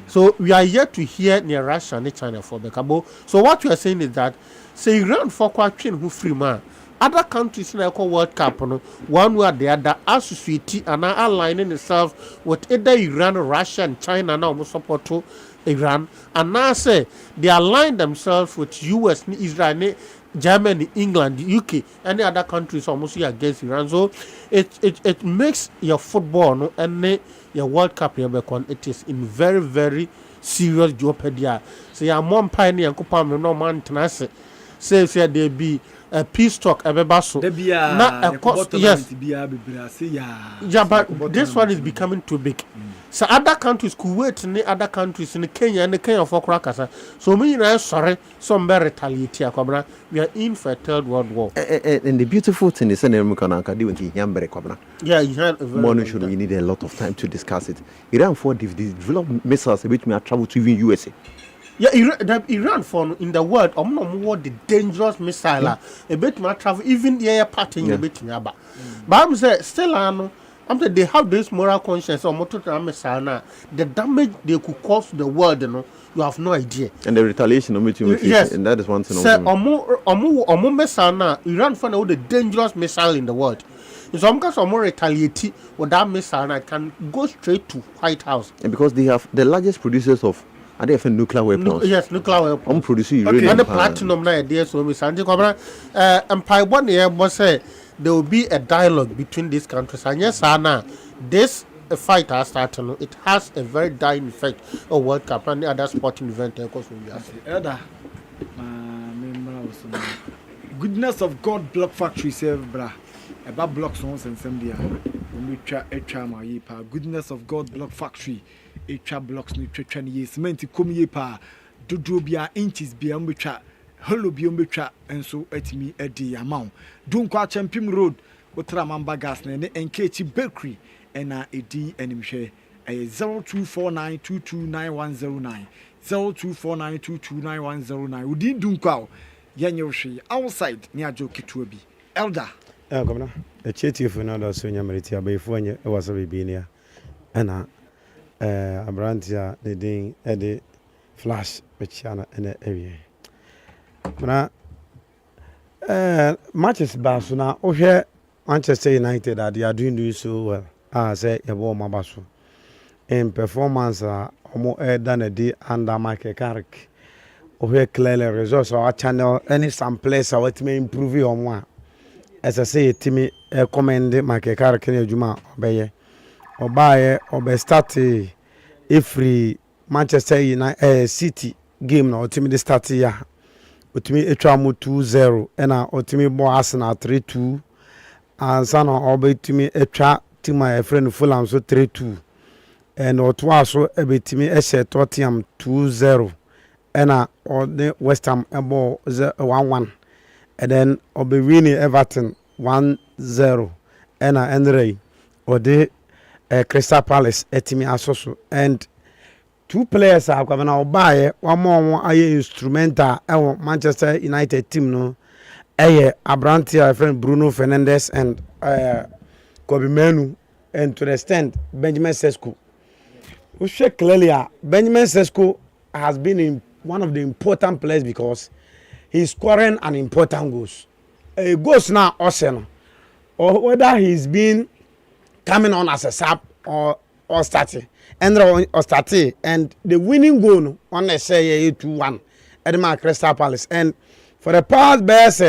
Speaker 14: So we are yet to hear near Russia and China for Bekabo. So what we are saying is that say Iran for Quachin who free man. Other countries in the World Cup, one way or the other, associate and are aligning itself with either Iran, Russia, and China now support to Iran. And now say they align themselves with US, Israel, Germany, England, UK, any other countries almost against Iran. So it makes your football and your World Cup it is in very, very serious jeopardy. So you are more pioneer and Kupam no man tenase. Say there be a peace talk ebebaso. Not a cost, yes. Yeah, but this one is becoming too big. So other countries, Kuwait and other countries in Kenya and the Kenya for Krakasa. So me and I sorry, some very retaliate. We are in for a third world war.
Speaker 11: And the beautiful thing is, we need a lot of time to discuss it. Iran for develop missiles which may travel to even USA.
Speaker 14: Yeah, Iran for in the world, more the dangerous missile. A bit more travel, even the air parting a bit nearby. But I'm saying, still, they have this moral conscience or motor missile. The damage they could cause to the world, you have no idea.
Speaker 11: And the retaliation of which yes, and that is one thing.
Speaker 14: Omo missile now, Iran found all the dangerous missile in the world. In some cases, more retaliate with that missile can go straight to White House.
Speaker 11: And because they have the largest producers of. And they have nuclear weapons.
Speaker 14: Yes, nuclear weapons.
Speaker 11: I'm producing uranium.
Speaker 14: And the platinum now, dear, so Miss Andy Cobra, and Pi 1 year must say there will be a dialogue between these countries. And yes, Anna, this fight has started. It has a very dying effect on World Cup and the other sporting event.
Speaker 1: Goodness of God block factory save bra. About blocks on and some we try a charm goodness of God block factory. Echa blocks ni twetwa ne cement kom ye pa dodo bia inches bia mbetwa hollow bia mbetwa enso atimi adi amount dunkwa champim road otra mamba gas na ne enkechi bakery ena edi animhwe 0249229109 0249229109 udi dunkwa yenye hwe outside ni ajo ketua bi elder
Speaker 15: komna echetifu na do so nyameriti abayifu anye wasa bibinia ana Abrantia the ding the flash China in the area. Matches Basuna over Manchester United that they are doing so well. I say a warm Mabasu. In performance more than a day under Michael Carrick. Over clearly results our channel any some place I may improve on one. As I say to me commend Michael Carrick in Juma obey. Obaye start every Manchester United City game na ultimate start ya ultimate etwamu 2-0 ena ultimate bo Arsenal 3-2 and sana obetimi etwa team a friend Fulham so 3-2 and otwa so ebetimi ehye Tottenham 2-0 ena the West Ham ebo 1-1 and then obewini Everton 1-0 ena Henry ode Crystal Palace etimi asoso and two players are coming out by one more instrumental Manchester United team no Abrantia friend Bruno Fernandes and Kobe Menu and to the extent Benjamin Sesko. We check clearly Benjamin Sesko has been in one of the important players because he's scoring an important goals. Goals now Arsenal or whether he's been coming on as a sub or starting and the winning goal on let's say 2-1 at Crystal Palace and for the past best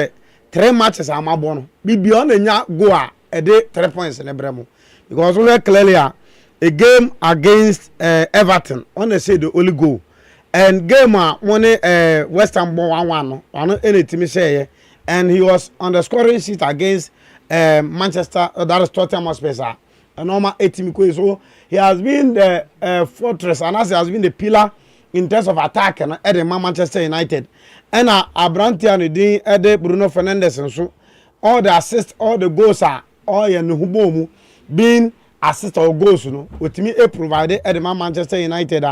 Speaker 15: 3 matches are my bono be beyond the go a day 3 points in the Bremo because we clearly a game against Everton on the say the only goal and game one West Ham 1-1 on any team say and he was on the scoring sheet against Manchester that is Tottenham Hotspur a normal 18 so he has been the fortress and as he has been the pillar in terms of attack and at the Manchester United and Abrantia and the Bruno Fernandes and so all the assists all the goals are all Nuhubomu being assist or goals with me provided at the Manchester United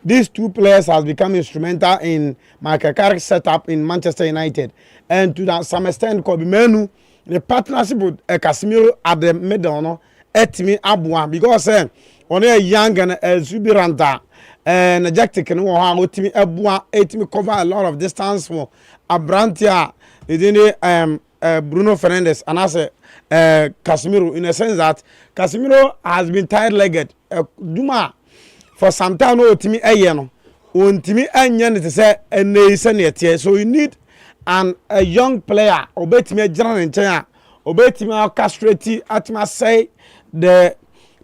Speaker 15: these two players has become instrumental in Michael Carrick's setup in Manchester United and to some extent Kobe Menu the partnership with Casemiro at the middle etimi abuan because on a young and exuberant energetic and ultimate cover a lot of distance for Abrantia Bruno Fernandes and as Casemiro, in a sense that Casemiro has been tired-legged. Duma for some time no timi eyeno ontimi anya ne say enese ne tie, so you need a young player obetimi agina ne nchen a obetimi orchestrate atma say the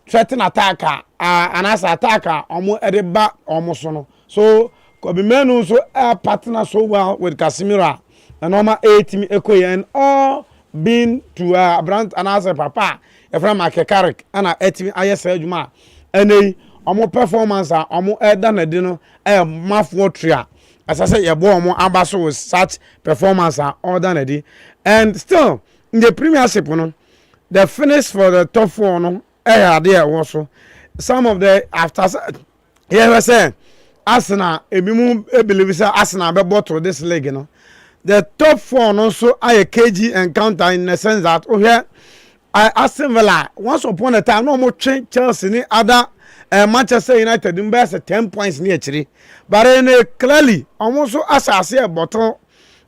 Speaker 15: threaten attacker and as attacker omo edeba omo so no, so Kobe Menu so partner so well with Casemiro and normal 8 ekoye and all been to Brand and as a papa from Akekarik and etimi ayese adwuma ene omo performance omo eda na de no mafo tria as I say yebo omo abaso with such performance all done na and still in the premiership no the finish for the top 4 no there also some of the after yeah say Arsenal ebimu believe say Arsenal be bottle this league you know. The top 4 no so a KG encounter in the sense that here Aston Villa once upon a time no more change Chelsea ni other Manchester United in best 10 points near Chile, but in clearly almost as I say bottle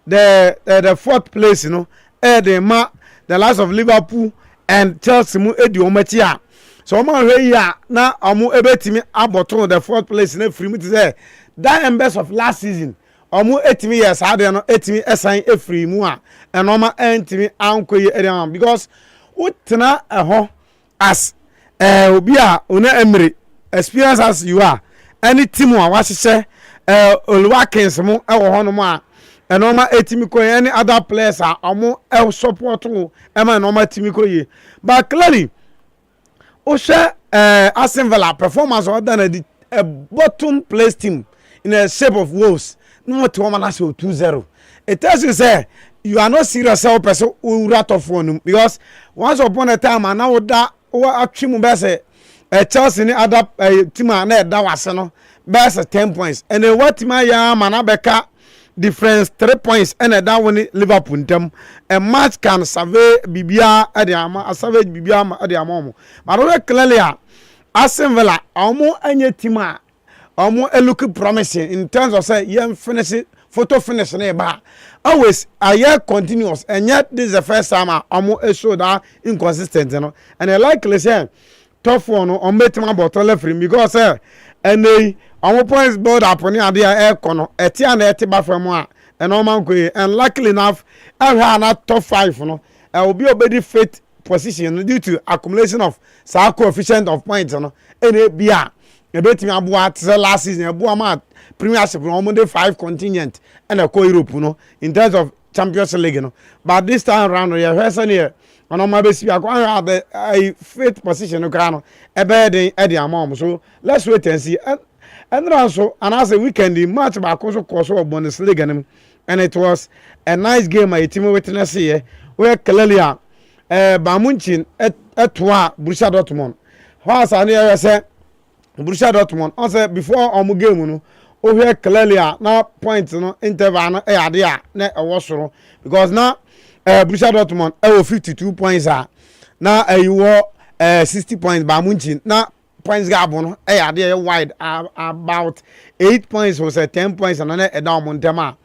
Speaker 15: the 4th place you know the last of Liverpool and Chelsea mu edi ometia. So man here na amu ebetimi abottle the 4th place in free me say that best of last season omu etimi yes how dey no etimi esan efree mu a enoma entimi ankoye eriam because utena eho as obi a una emre experience as you are any team a wahye Oluwakins mu ewo ho no mu a enoma etimi koye any other players a omu support mu ema enoma etimi koye but clearly o share Aston Villa performance other than a bottom place team in a shape of wolves. No to woman as 2-0. It tells you say you are not serious self person who rat off one because once upon a time and now that actually best Chelsea ni other team na that was no best 10 points and then what my manabeka difference 3 points and that one Liverpool them a match can survey bibia adiama a savage bibia adiamo but clearly Aston Villa almo any team omo look promising in terms of say young finish photo finish na ba always a year continuous and yet this is the first time omo show that inconsistent you know and I like say tough one on metima bottle free because and they omo points build up on the air kono etia na etiba from a and omo go and luckily enough I had top 5 you know I will be obedi fit position due to accumulation of sa coefficient of points you know and bia ebetimi aboa tse last season aboa ma premiership no mo dey 5 contingent and a Europe no in terms of Champions League no but this time round you person here on my base we are going to have a fifth position no kan no ebe dey e dey amom so let's wait and see and also and as a weekend the match back also course of Bundesliga and it was a nice game my team witness here where clearly Bamunchin etwa Borussia Dortmund was an area say Borussia Dortmund also before omu game no o hear clearly na point no interval no ade na e wo because now Borussia Dortmund 52 points na you 60 points ba Munchen na points gap no ade wide about 8 points was 10 points and na e down montema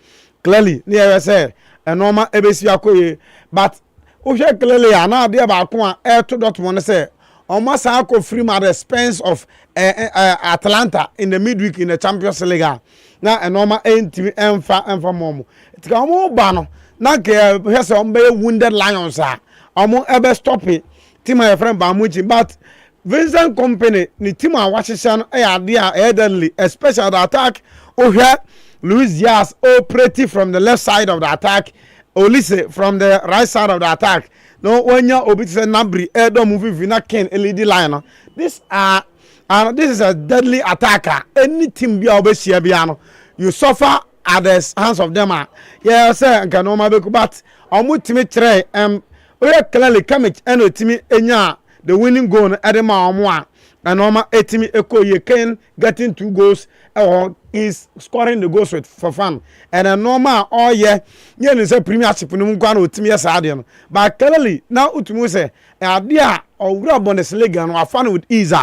Speaker 15: clearly near say a normal ebesi akoye but o hear clearly na ade ba ko to Dortmund say almost a free at the expense of Atlanta in the midweek in the Champions League. Now a normal team and for mom. It's come on, Bano. Now, here's some wounded lions. I'm ever stop it. Team my friend Bamuchi, but Vincent Company, the team of Washington, elderly, especially the attack. Oh, here, Luis Diaz, pretty from the left side of the attack. Olise from the right side of the attack. No when you obit Nabri Edo movie Vina Ken LED line. This is a deadly attacker. Any team be obesi biano. You suffer at the hands of them. Yeah, say can no mabe but omu timi try we clearly come and timi enya the winning goal at the ma and normal etimi ekoye Ken getting 2 goals or is scoring the goals for fun and a normal all year yen say premiership no nkwa na otimi yesade no but clearly now utumu say idea or Bundesliga no afan with ease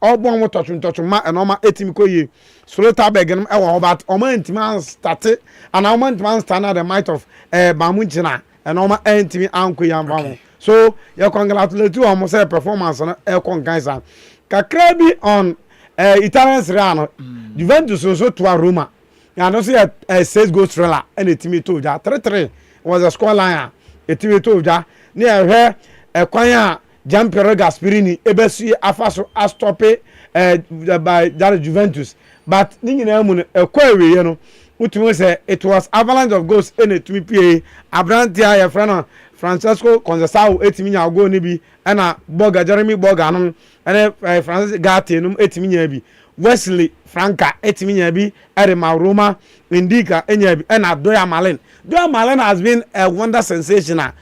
Speaker 15: ɔbɔ mo tɔtwo ma ɛnɔma etimi kɔ yie Slota beg no ɛwɔ but ɔma ntimi start and ɔma ntimi stand at the might of Bamu Nchina ɛnɔma ɛntimi anko yamba mo so you congratulate you on say performance no congaisa kakra bi on Italian Serie A Juventus so to a Roma and also a 6 goal thriller and a team to ja 3-3 was a score line a team to ja near her a kwanya Gianpiero Gasperini ebesu afaso astope by that Juventus but ningina mu e kwawe ye no utumi say it was avalanche of goals in a team PA Abrantia ya friend Francesco Conceição etimi nya go ni bi na Boga Jeremy Boga no ene Francis Gatti no etimi nya bi Wesley Franca etimi nya bi Erema Roma Indica enya bi na Doya Malen has been a wonder sensational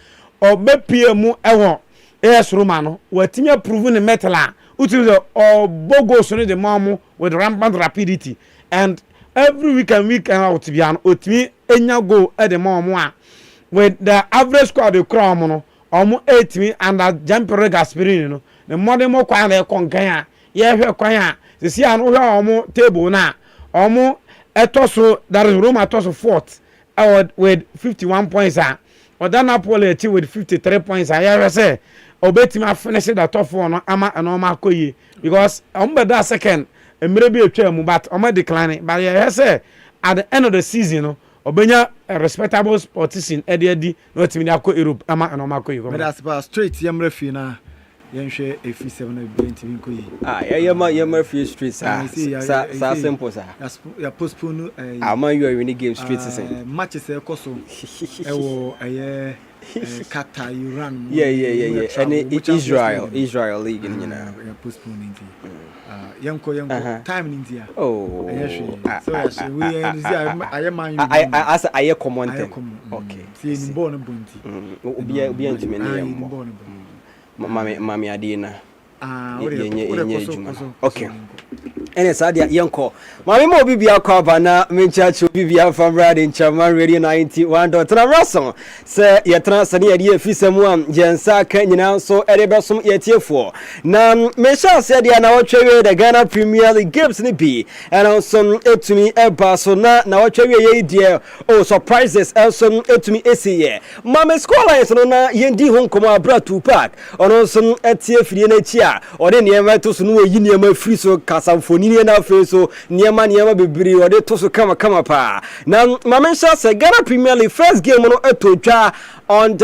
Speaker 15: obepie mu ewo AS Roma no watimi prove ne metal a utimi bogo so ne the mamu with rampant rapidity and every week out to be an otimi enya go at the mamu a with the average score the crown no omo 8 and Gianpiero Gasperini no the modern mo kwan na konkan a ye hwe kwan a se si an hwe omo table na omo etoso that is Roma etoso fourth with 51 points or then Napoli achieve with 53 points I say obetimi finish the top 4 no ama normal koyi because that second maybe a twa mu but declining but I say at the end of the season no obenya a respectable position edi no timi akọ Europe ama normal koyi
Speaker 1: but that's straight yamre fi na yenhwe efi 7 20 koyi
Speaker 16: yamre fi street sa simple sa
Speaker 1: ya postpone
Speaker 16: ama you are winning game street say
Speaker 1: matches e koso ewo Qatar Iran
Speaker 16: and Israel league in
Speaker 1: ya postpone yanko time in India so we
Speaker 16: I comment okay
Speaker 1: see ni born bonti
Speaker 16: obi antime ne mami adina okay ene sadia yanko mami mo bibia kwa bana menchacho bibia from Radin Chaman Radio 91. Tana rason se yetra sane yedi afisemu am yensa ka nyina so erebesom yetiefo na mesha se dia na wotwewe the Ghana Premier League games ni bi and also etumi eba so na wotwewe ye die surprises also etumi esiye mami scorelines no na yendi ho nkomo abra Tupac ono so etie fie na chi a ode niema to so no yi niema free so kasamfoni ni na fe so niema bebiri ode to so kama pa na mamensha se Ghana Premier League first game no etotwa on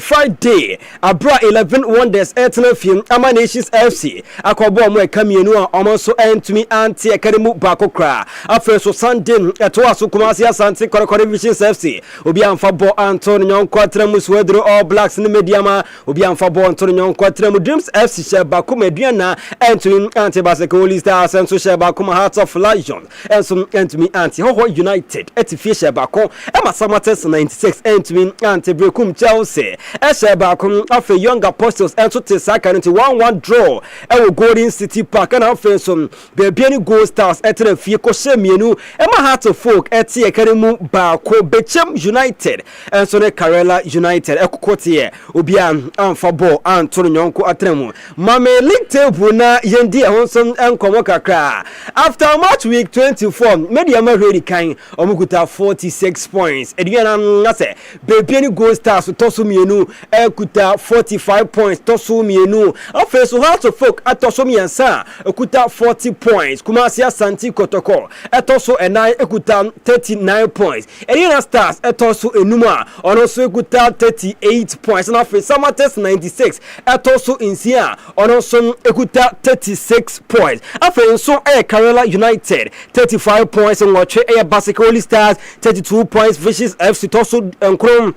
Speaker 16: Friday abra 11 wonders etna film ama Nations FC akobo mo ekamienu a omo so entumi anti academy bakokra afa so Sunday eto aso Kumasi Asante Korokoro Visions FC obi amfa bo Antonio Nyonko atramu Swedro All Blacks ni mediama obi amfa bo Antonio Nyonko atramu Dreams FC sheba kuma aduana entumi anti Basakoli Stars and so sheba kuma Hearts of Lions enso entumi anti Hoho United etifie sheba ko ema Samates 96 entumi anti Chelsea sheba ko afa Young Apostles enso tesaka 1-1 draw ewo Golden City Park na afa so bebiani Gold Stars etere fie ko shemienu ema Hearts of Folk eti ekaremu ba ko Bechem United enso ne Karela United ekokotie obia amfa ball Antonio Nyonko atremu mame league table na yendi ehonsom enkomo kakra after match week 24 media ma ready kan omukuta 46 points ediana ngase bebiani Gold Stars toso mienu ekuta 45 points toso mienu afeso Hearts of Folk atoso miensa ekuta 40 points Kumasi Asante Kotoko etoso enai ekuta 39 points ediana Stars etoso enuma onoso ekuta 38 points na afeso Samates 96 etoso insia onoso ekuta 36 points afeso Karela United 35 points and watch Basakoli Stars 32 points Visions FC toso nkrom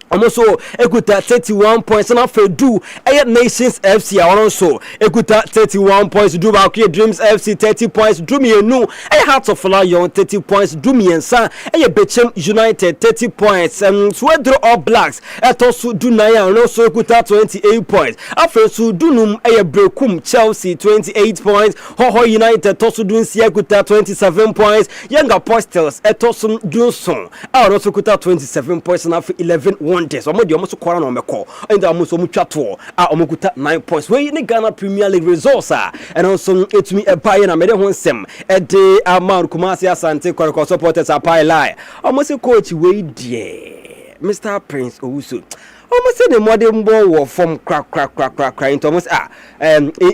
Speaker 16: also ekuta 31 points na fedu Nations FC also ekuta 31 points do ba Dreams FC 30 points do mienu Hearts of Lion 30 points do miensa Bechem United 30 points Swedro All Blacks etosu do naya also ekuta 28 points afesu dunum Brekum Chelsea 28 points Hoho United tosu do nsia ekuta 27 points Young Apostles etosu dunson also ekuta 27 points na 11 1 wonders omo de omo so kwara no meko and omo so mutwa to omo kuta 9 points we ni Ghana Premier League results and also etumi epaye na mede ho nsem de Amar Kumasi Asante Koroko supporters apai lie omo se coach we die Mr Prince Owusu almost say the modern ball war from crack into almost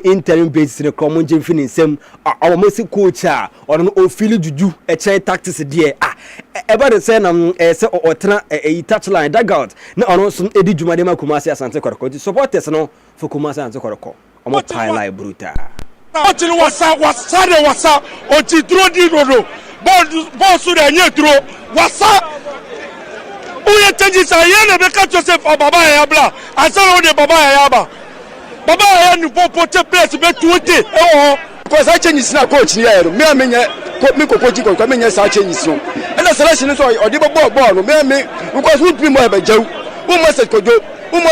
Speaker 16: interim basis in common Jim Finn same almost coach or no feel juju a chain tactics there about the same say or a touchline dugout no on some Eddie Jumadema Kumasi Asante Koroko supporters no for Kumasi Asante Koroko almost pile brutal
Speaker 17: Watching wasa oti draw di rodo ball so the nye draw wasa Uye changes ayene beka Joseph baba ya bla asana de baba ya ba baba ya ni pote place be 20
Speaker 8: because I change na coach ni ya me amenye me coach ko amenye sa change no and the selection so odi ball no me because we be more be jaw we must kojo we mo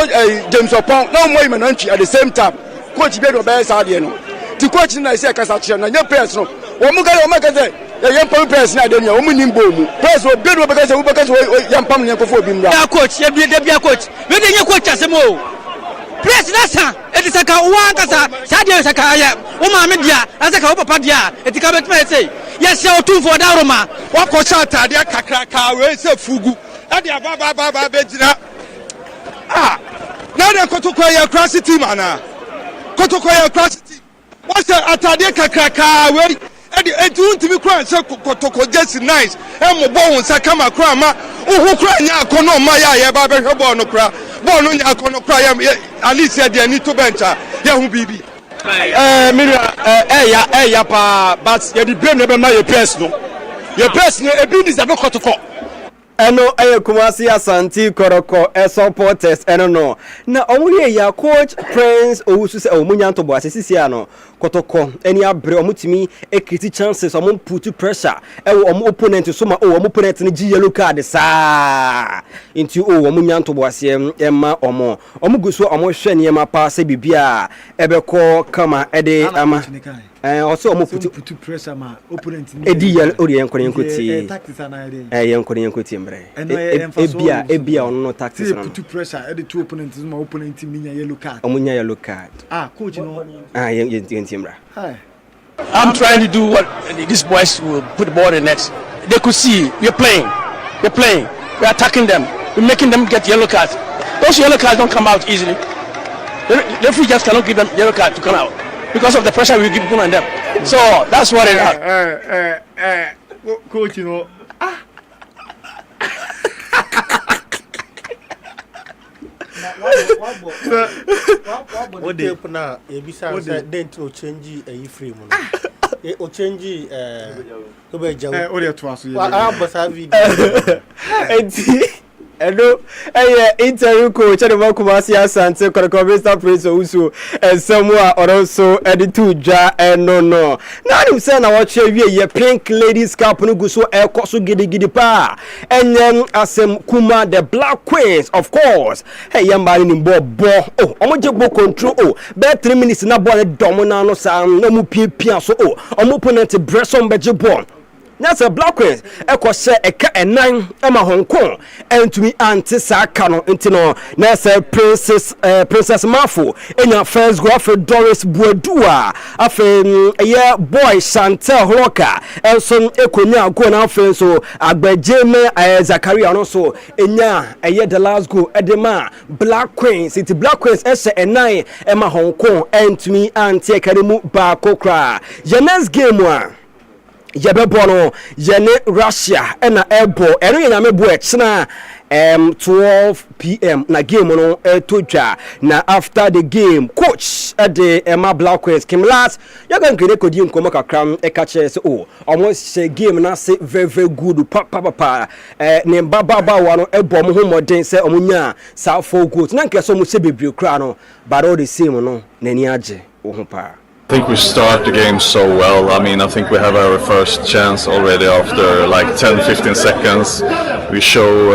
Speaker 8: James Opon na mo imananchi at the same time coach be do be sa de no the coach na say kasa che na nya press no wo mu ga say yam pam press na de nya wo mu nimbo mu press wo be do be say wo be say yam pam nya ko fo bi mra
Speaker 17: ya coach ya bi de coach we de nya coach asemo press na sa e di saka wa kasa sa de saka ya wo ma me dia asaka wo papa dia e ti ka be tme say ya se o tun for da roma wa ko cha ta de kakra ka we se fugu e de ba be jira na de kotoko ya crazy mana kotoko ya crazy what's the atade kakra we e di untimi kra se kotoko just nice e mo bo won sa kama kra ma ohu kra nya akono ma ya ba be hwebo no kra ball no nya akono kra ya at least ya de ni to bencha ya hu bibi Mira ya pa but ya di blame na be ma ye press no e bi deserve kotoko
Speaker 16: eno Kumasi Asante Koroko supporters eno no na omuye ya coach Prince Owusu se omunya ntobo asisi ano kotoko eni abre omutimi ekriti chances omum put pressure omu opponent so ma omu opponent ni gi yellow card sa into omunya ntobo asem ema omu guso omu hwe ne ema pa se bibia ebeko kama ede ama also omu put
Speaker 1: pressure ma opponent ni
Speaker 16: edi yel ori enkone enkoti
Speaker 1: tactics ana ede
Speaker 16: enkone enkoti mbre ebia ono tactics no
Speaker 1: put pressure ede two opponents ma opponent minya yellow card
Speaker 16: omunya yellow card
Speaker 1: coach no
Speaker 17: I'm trying to do what these boys will put the ball in the net. They could see we're playing, we're attacking them, we're making them get yellow cards. Those yellow cards don't come out easily. The referee just cannot give them yellow card to come out because of the pressure we give on them. So that's what it is.
Speaker 1: Coach, you know.
Speaker 14: What they put now? Ebisa said dentro change a free mo. O change to be jaw.
Speaker 1: O dey to aso ye.
Speaker 14: Wa abasa video.
Speaker 16: Hello, interview coach at the Kumasi Asante Koroko Mr. Prince Owusu and somewhere or also editu ja no. Now you say na watch ye Pink Ladies Cup no go so e koso gidi pa. And then asem Kuma the Black Queens of course. Hey yamba ni bo omo jegbo control be 3 minutes na ball domina no sa no mu pia so omo opponent Bresson beje ball. That's a Black Queens. Eko se eka enan ema Hong Kong entumi anti sa kano intino na se Princess Mafo enya first go for Doris Buadua afe ye boy Chantel Holoka enso ekonya go na afe so agbejeme Zakaria no so enya ye the last go edema Black Queens it Black Queens ese enan ema Hong Kong entumi anti ekademu ba kokra ye next game one Yabebono yene Russia ena ebo eno yena mebo echna 12 p.m. na game no toja na after the game coach the Emma Black Queens Kim last you can get kodi nkomo kakram e ka che se almost say game na say very good papa ne baba wa no ebo mo homoden se omunya sa 4 goals na nke so mo se bebre kra no but all the same no nani age wo ho pa
Speaker 18: I think we start the game so well. I mean, I think we have our first chance already after like 10-15 seconds. We show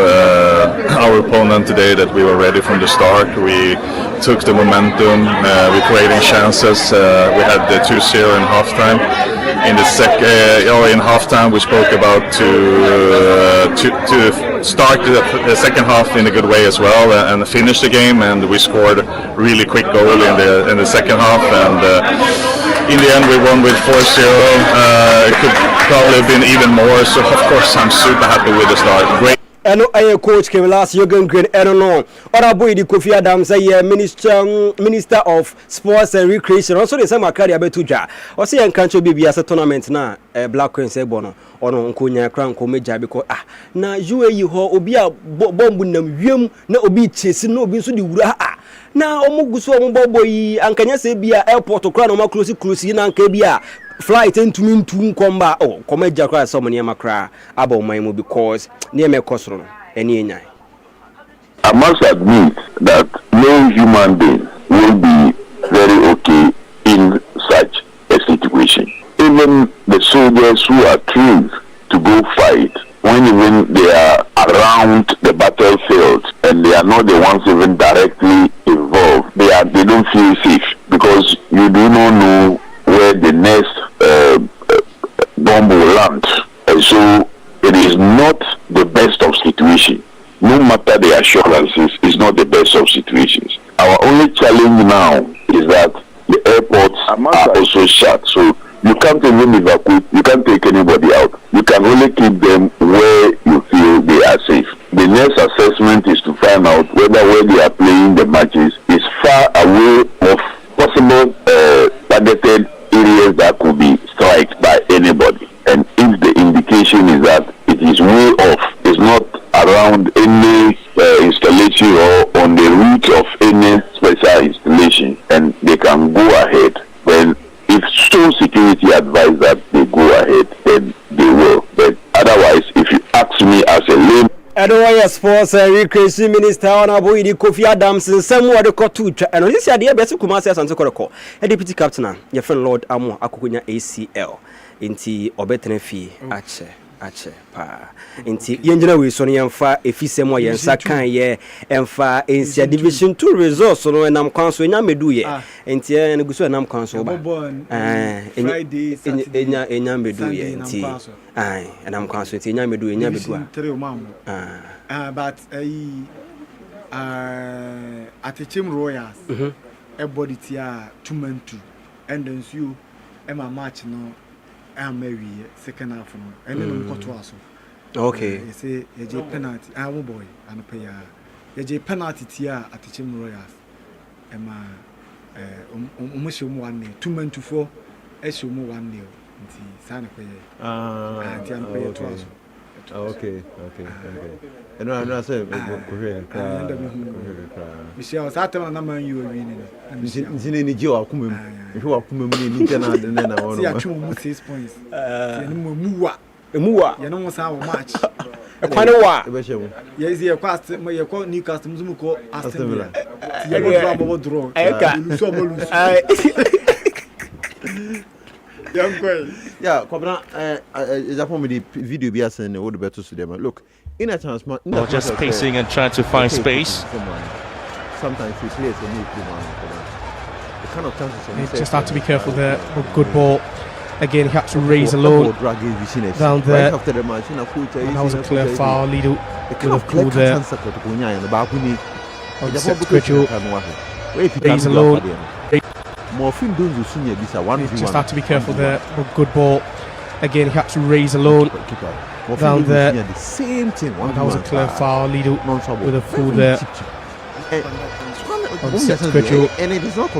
Speaker 18: our opponent today that we were ready from the start. We took the momentum, we created chances. We had the 2-0 in halftime. In halftime we spoke about to start the second half in a good way as well and finish the game, and we scored a really quick goal in the second half, and in the end we won with 4-0. It could probably have been even more, so of course I'm super happy with the start. Great.
Speaker 16: And I coach came last Jürgen Green. I don't know. Other boy the Kofi Adams Minister of Sports and Recreation. Also the same career betuja. O say en kancho bibi as a tournament na Black Queen say bono. Ono nkonya kra nko meja because na UAE ho obi a bombu nam wiem na obi chesi na obi so di wura na omuguso ombobo yi ankanya se bia airport kra na close na anka bia flight ntumi nkomba komeja kra so mone makra abomaimu because near me kosro eni enyan.
Speaker 19: I must admit that no human being will be very okay in such a situation. Even the soldiers who are trained to go fight, when even they are around the battlefield and they are not the ones even directly involved, they don't feel safe because you do not know where the next bomb will land. And so it is not the best of situations. No matter the assurances, it's not the best of situations. Our only challenge now is that the airports are also shut. So you can't even evacuate, you can't take anybody out. You can only keep them where you feel they are safe. The next assessment is to find out whether where they are playing the matches is far away of possible targeted areas that could be struck by anybody. And if the indication is that it is way off, it's not around any installation or on the route of any special installation, and they can go ahead, then if Stone Security advise that they go ahead, then they will. But otherwise, if you ask me as a layman,
Speaker 16: Edoya Sports and Recreation Minister Honorable Kofi Adams somewhere the court and this idea best Kumasi Asante Koroko a deputy captain your friend Lord Amo Akukunya ACL inti obetene fi ache pa inti yenjina we so yemfa efisemo yensa kan ye emfa ensia division 2 results no enam kwan so enya medu ye inti en guso enam kwan so ba Friday enya medu ye inti enam kwan so enya medu
Speaker 1: but at the Team Royals everybody tia 2-2 and then you Emma match no I'm maybe second half no and then got to us.
Speaker 16: Okay.
Speaker 1: You say you penalty boy and pay you penalty tia at the Team Royals. Emma almost 1-0 2-4 issue 1-0 nti sana pay ati am pay to us.
Speaker 11: Okay. And I say
Speaker 1: Michelle Saturday na man you winning.
Speaker 11: Nzini ji akumem. Ehwe akumem ni nte na na wono.
Speaker 1: See atwe mu 6 points. Ye no
Speaker 16: muwa.
Speaker 1: Ye no sa match.
Speaker 16: Kwani wa.
Speaker 1: Ye is ye kwast ye ko Newcastle mu ko Aston Villa. Ye go draw.
Speaker 16: Eka.
Speaker 1: So mo lose.
Speaker 11: Yeah, Kobra, Japan the video be as in the better to them. Look, in a chance,
Speaker 20: just pacing and trying to find space.
Speaker 11: Sometimes he plays a new man. The kind of chances.
Speaker 21: He just had to be careful there. Good ball. Again, he had to raise alone down there.
Speaker 11: After the match,
Speaker 21: that was a clear foul. Lido could have called there. Raise alone. Just had to be careful there. Good ball. Again, he had to raise alone down there.
Speaker 11: The same thing.
Speaker 21: That was a clear foul. Lido with a full there.
Speaker 11: And it is not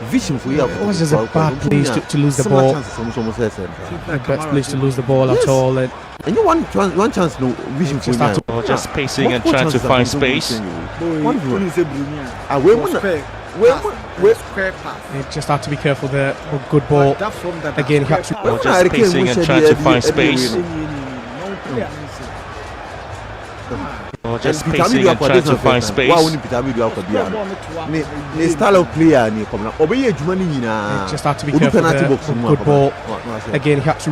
Speaker 11: vision for you.
Speaker 21: It was just a bad place to lose the ball. A bad place to lose the ball at all. And
Speaker 11: you want one chance, no vision for you.
Speaker 20: Just pacing and trying to find space.
Speaker 21: He just had to be careful there. Good ball. Again, he had to
Speaker 20: just pacing and trying to find space. just pacing and trying to find space.
Speaker 15: Style of player,
Speaker 21: just had to be careful there. Good ball. Again, he had to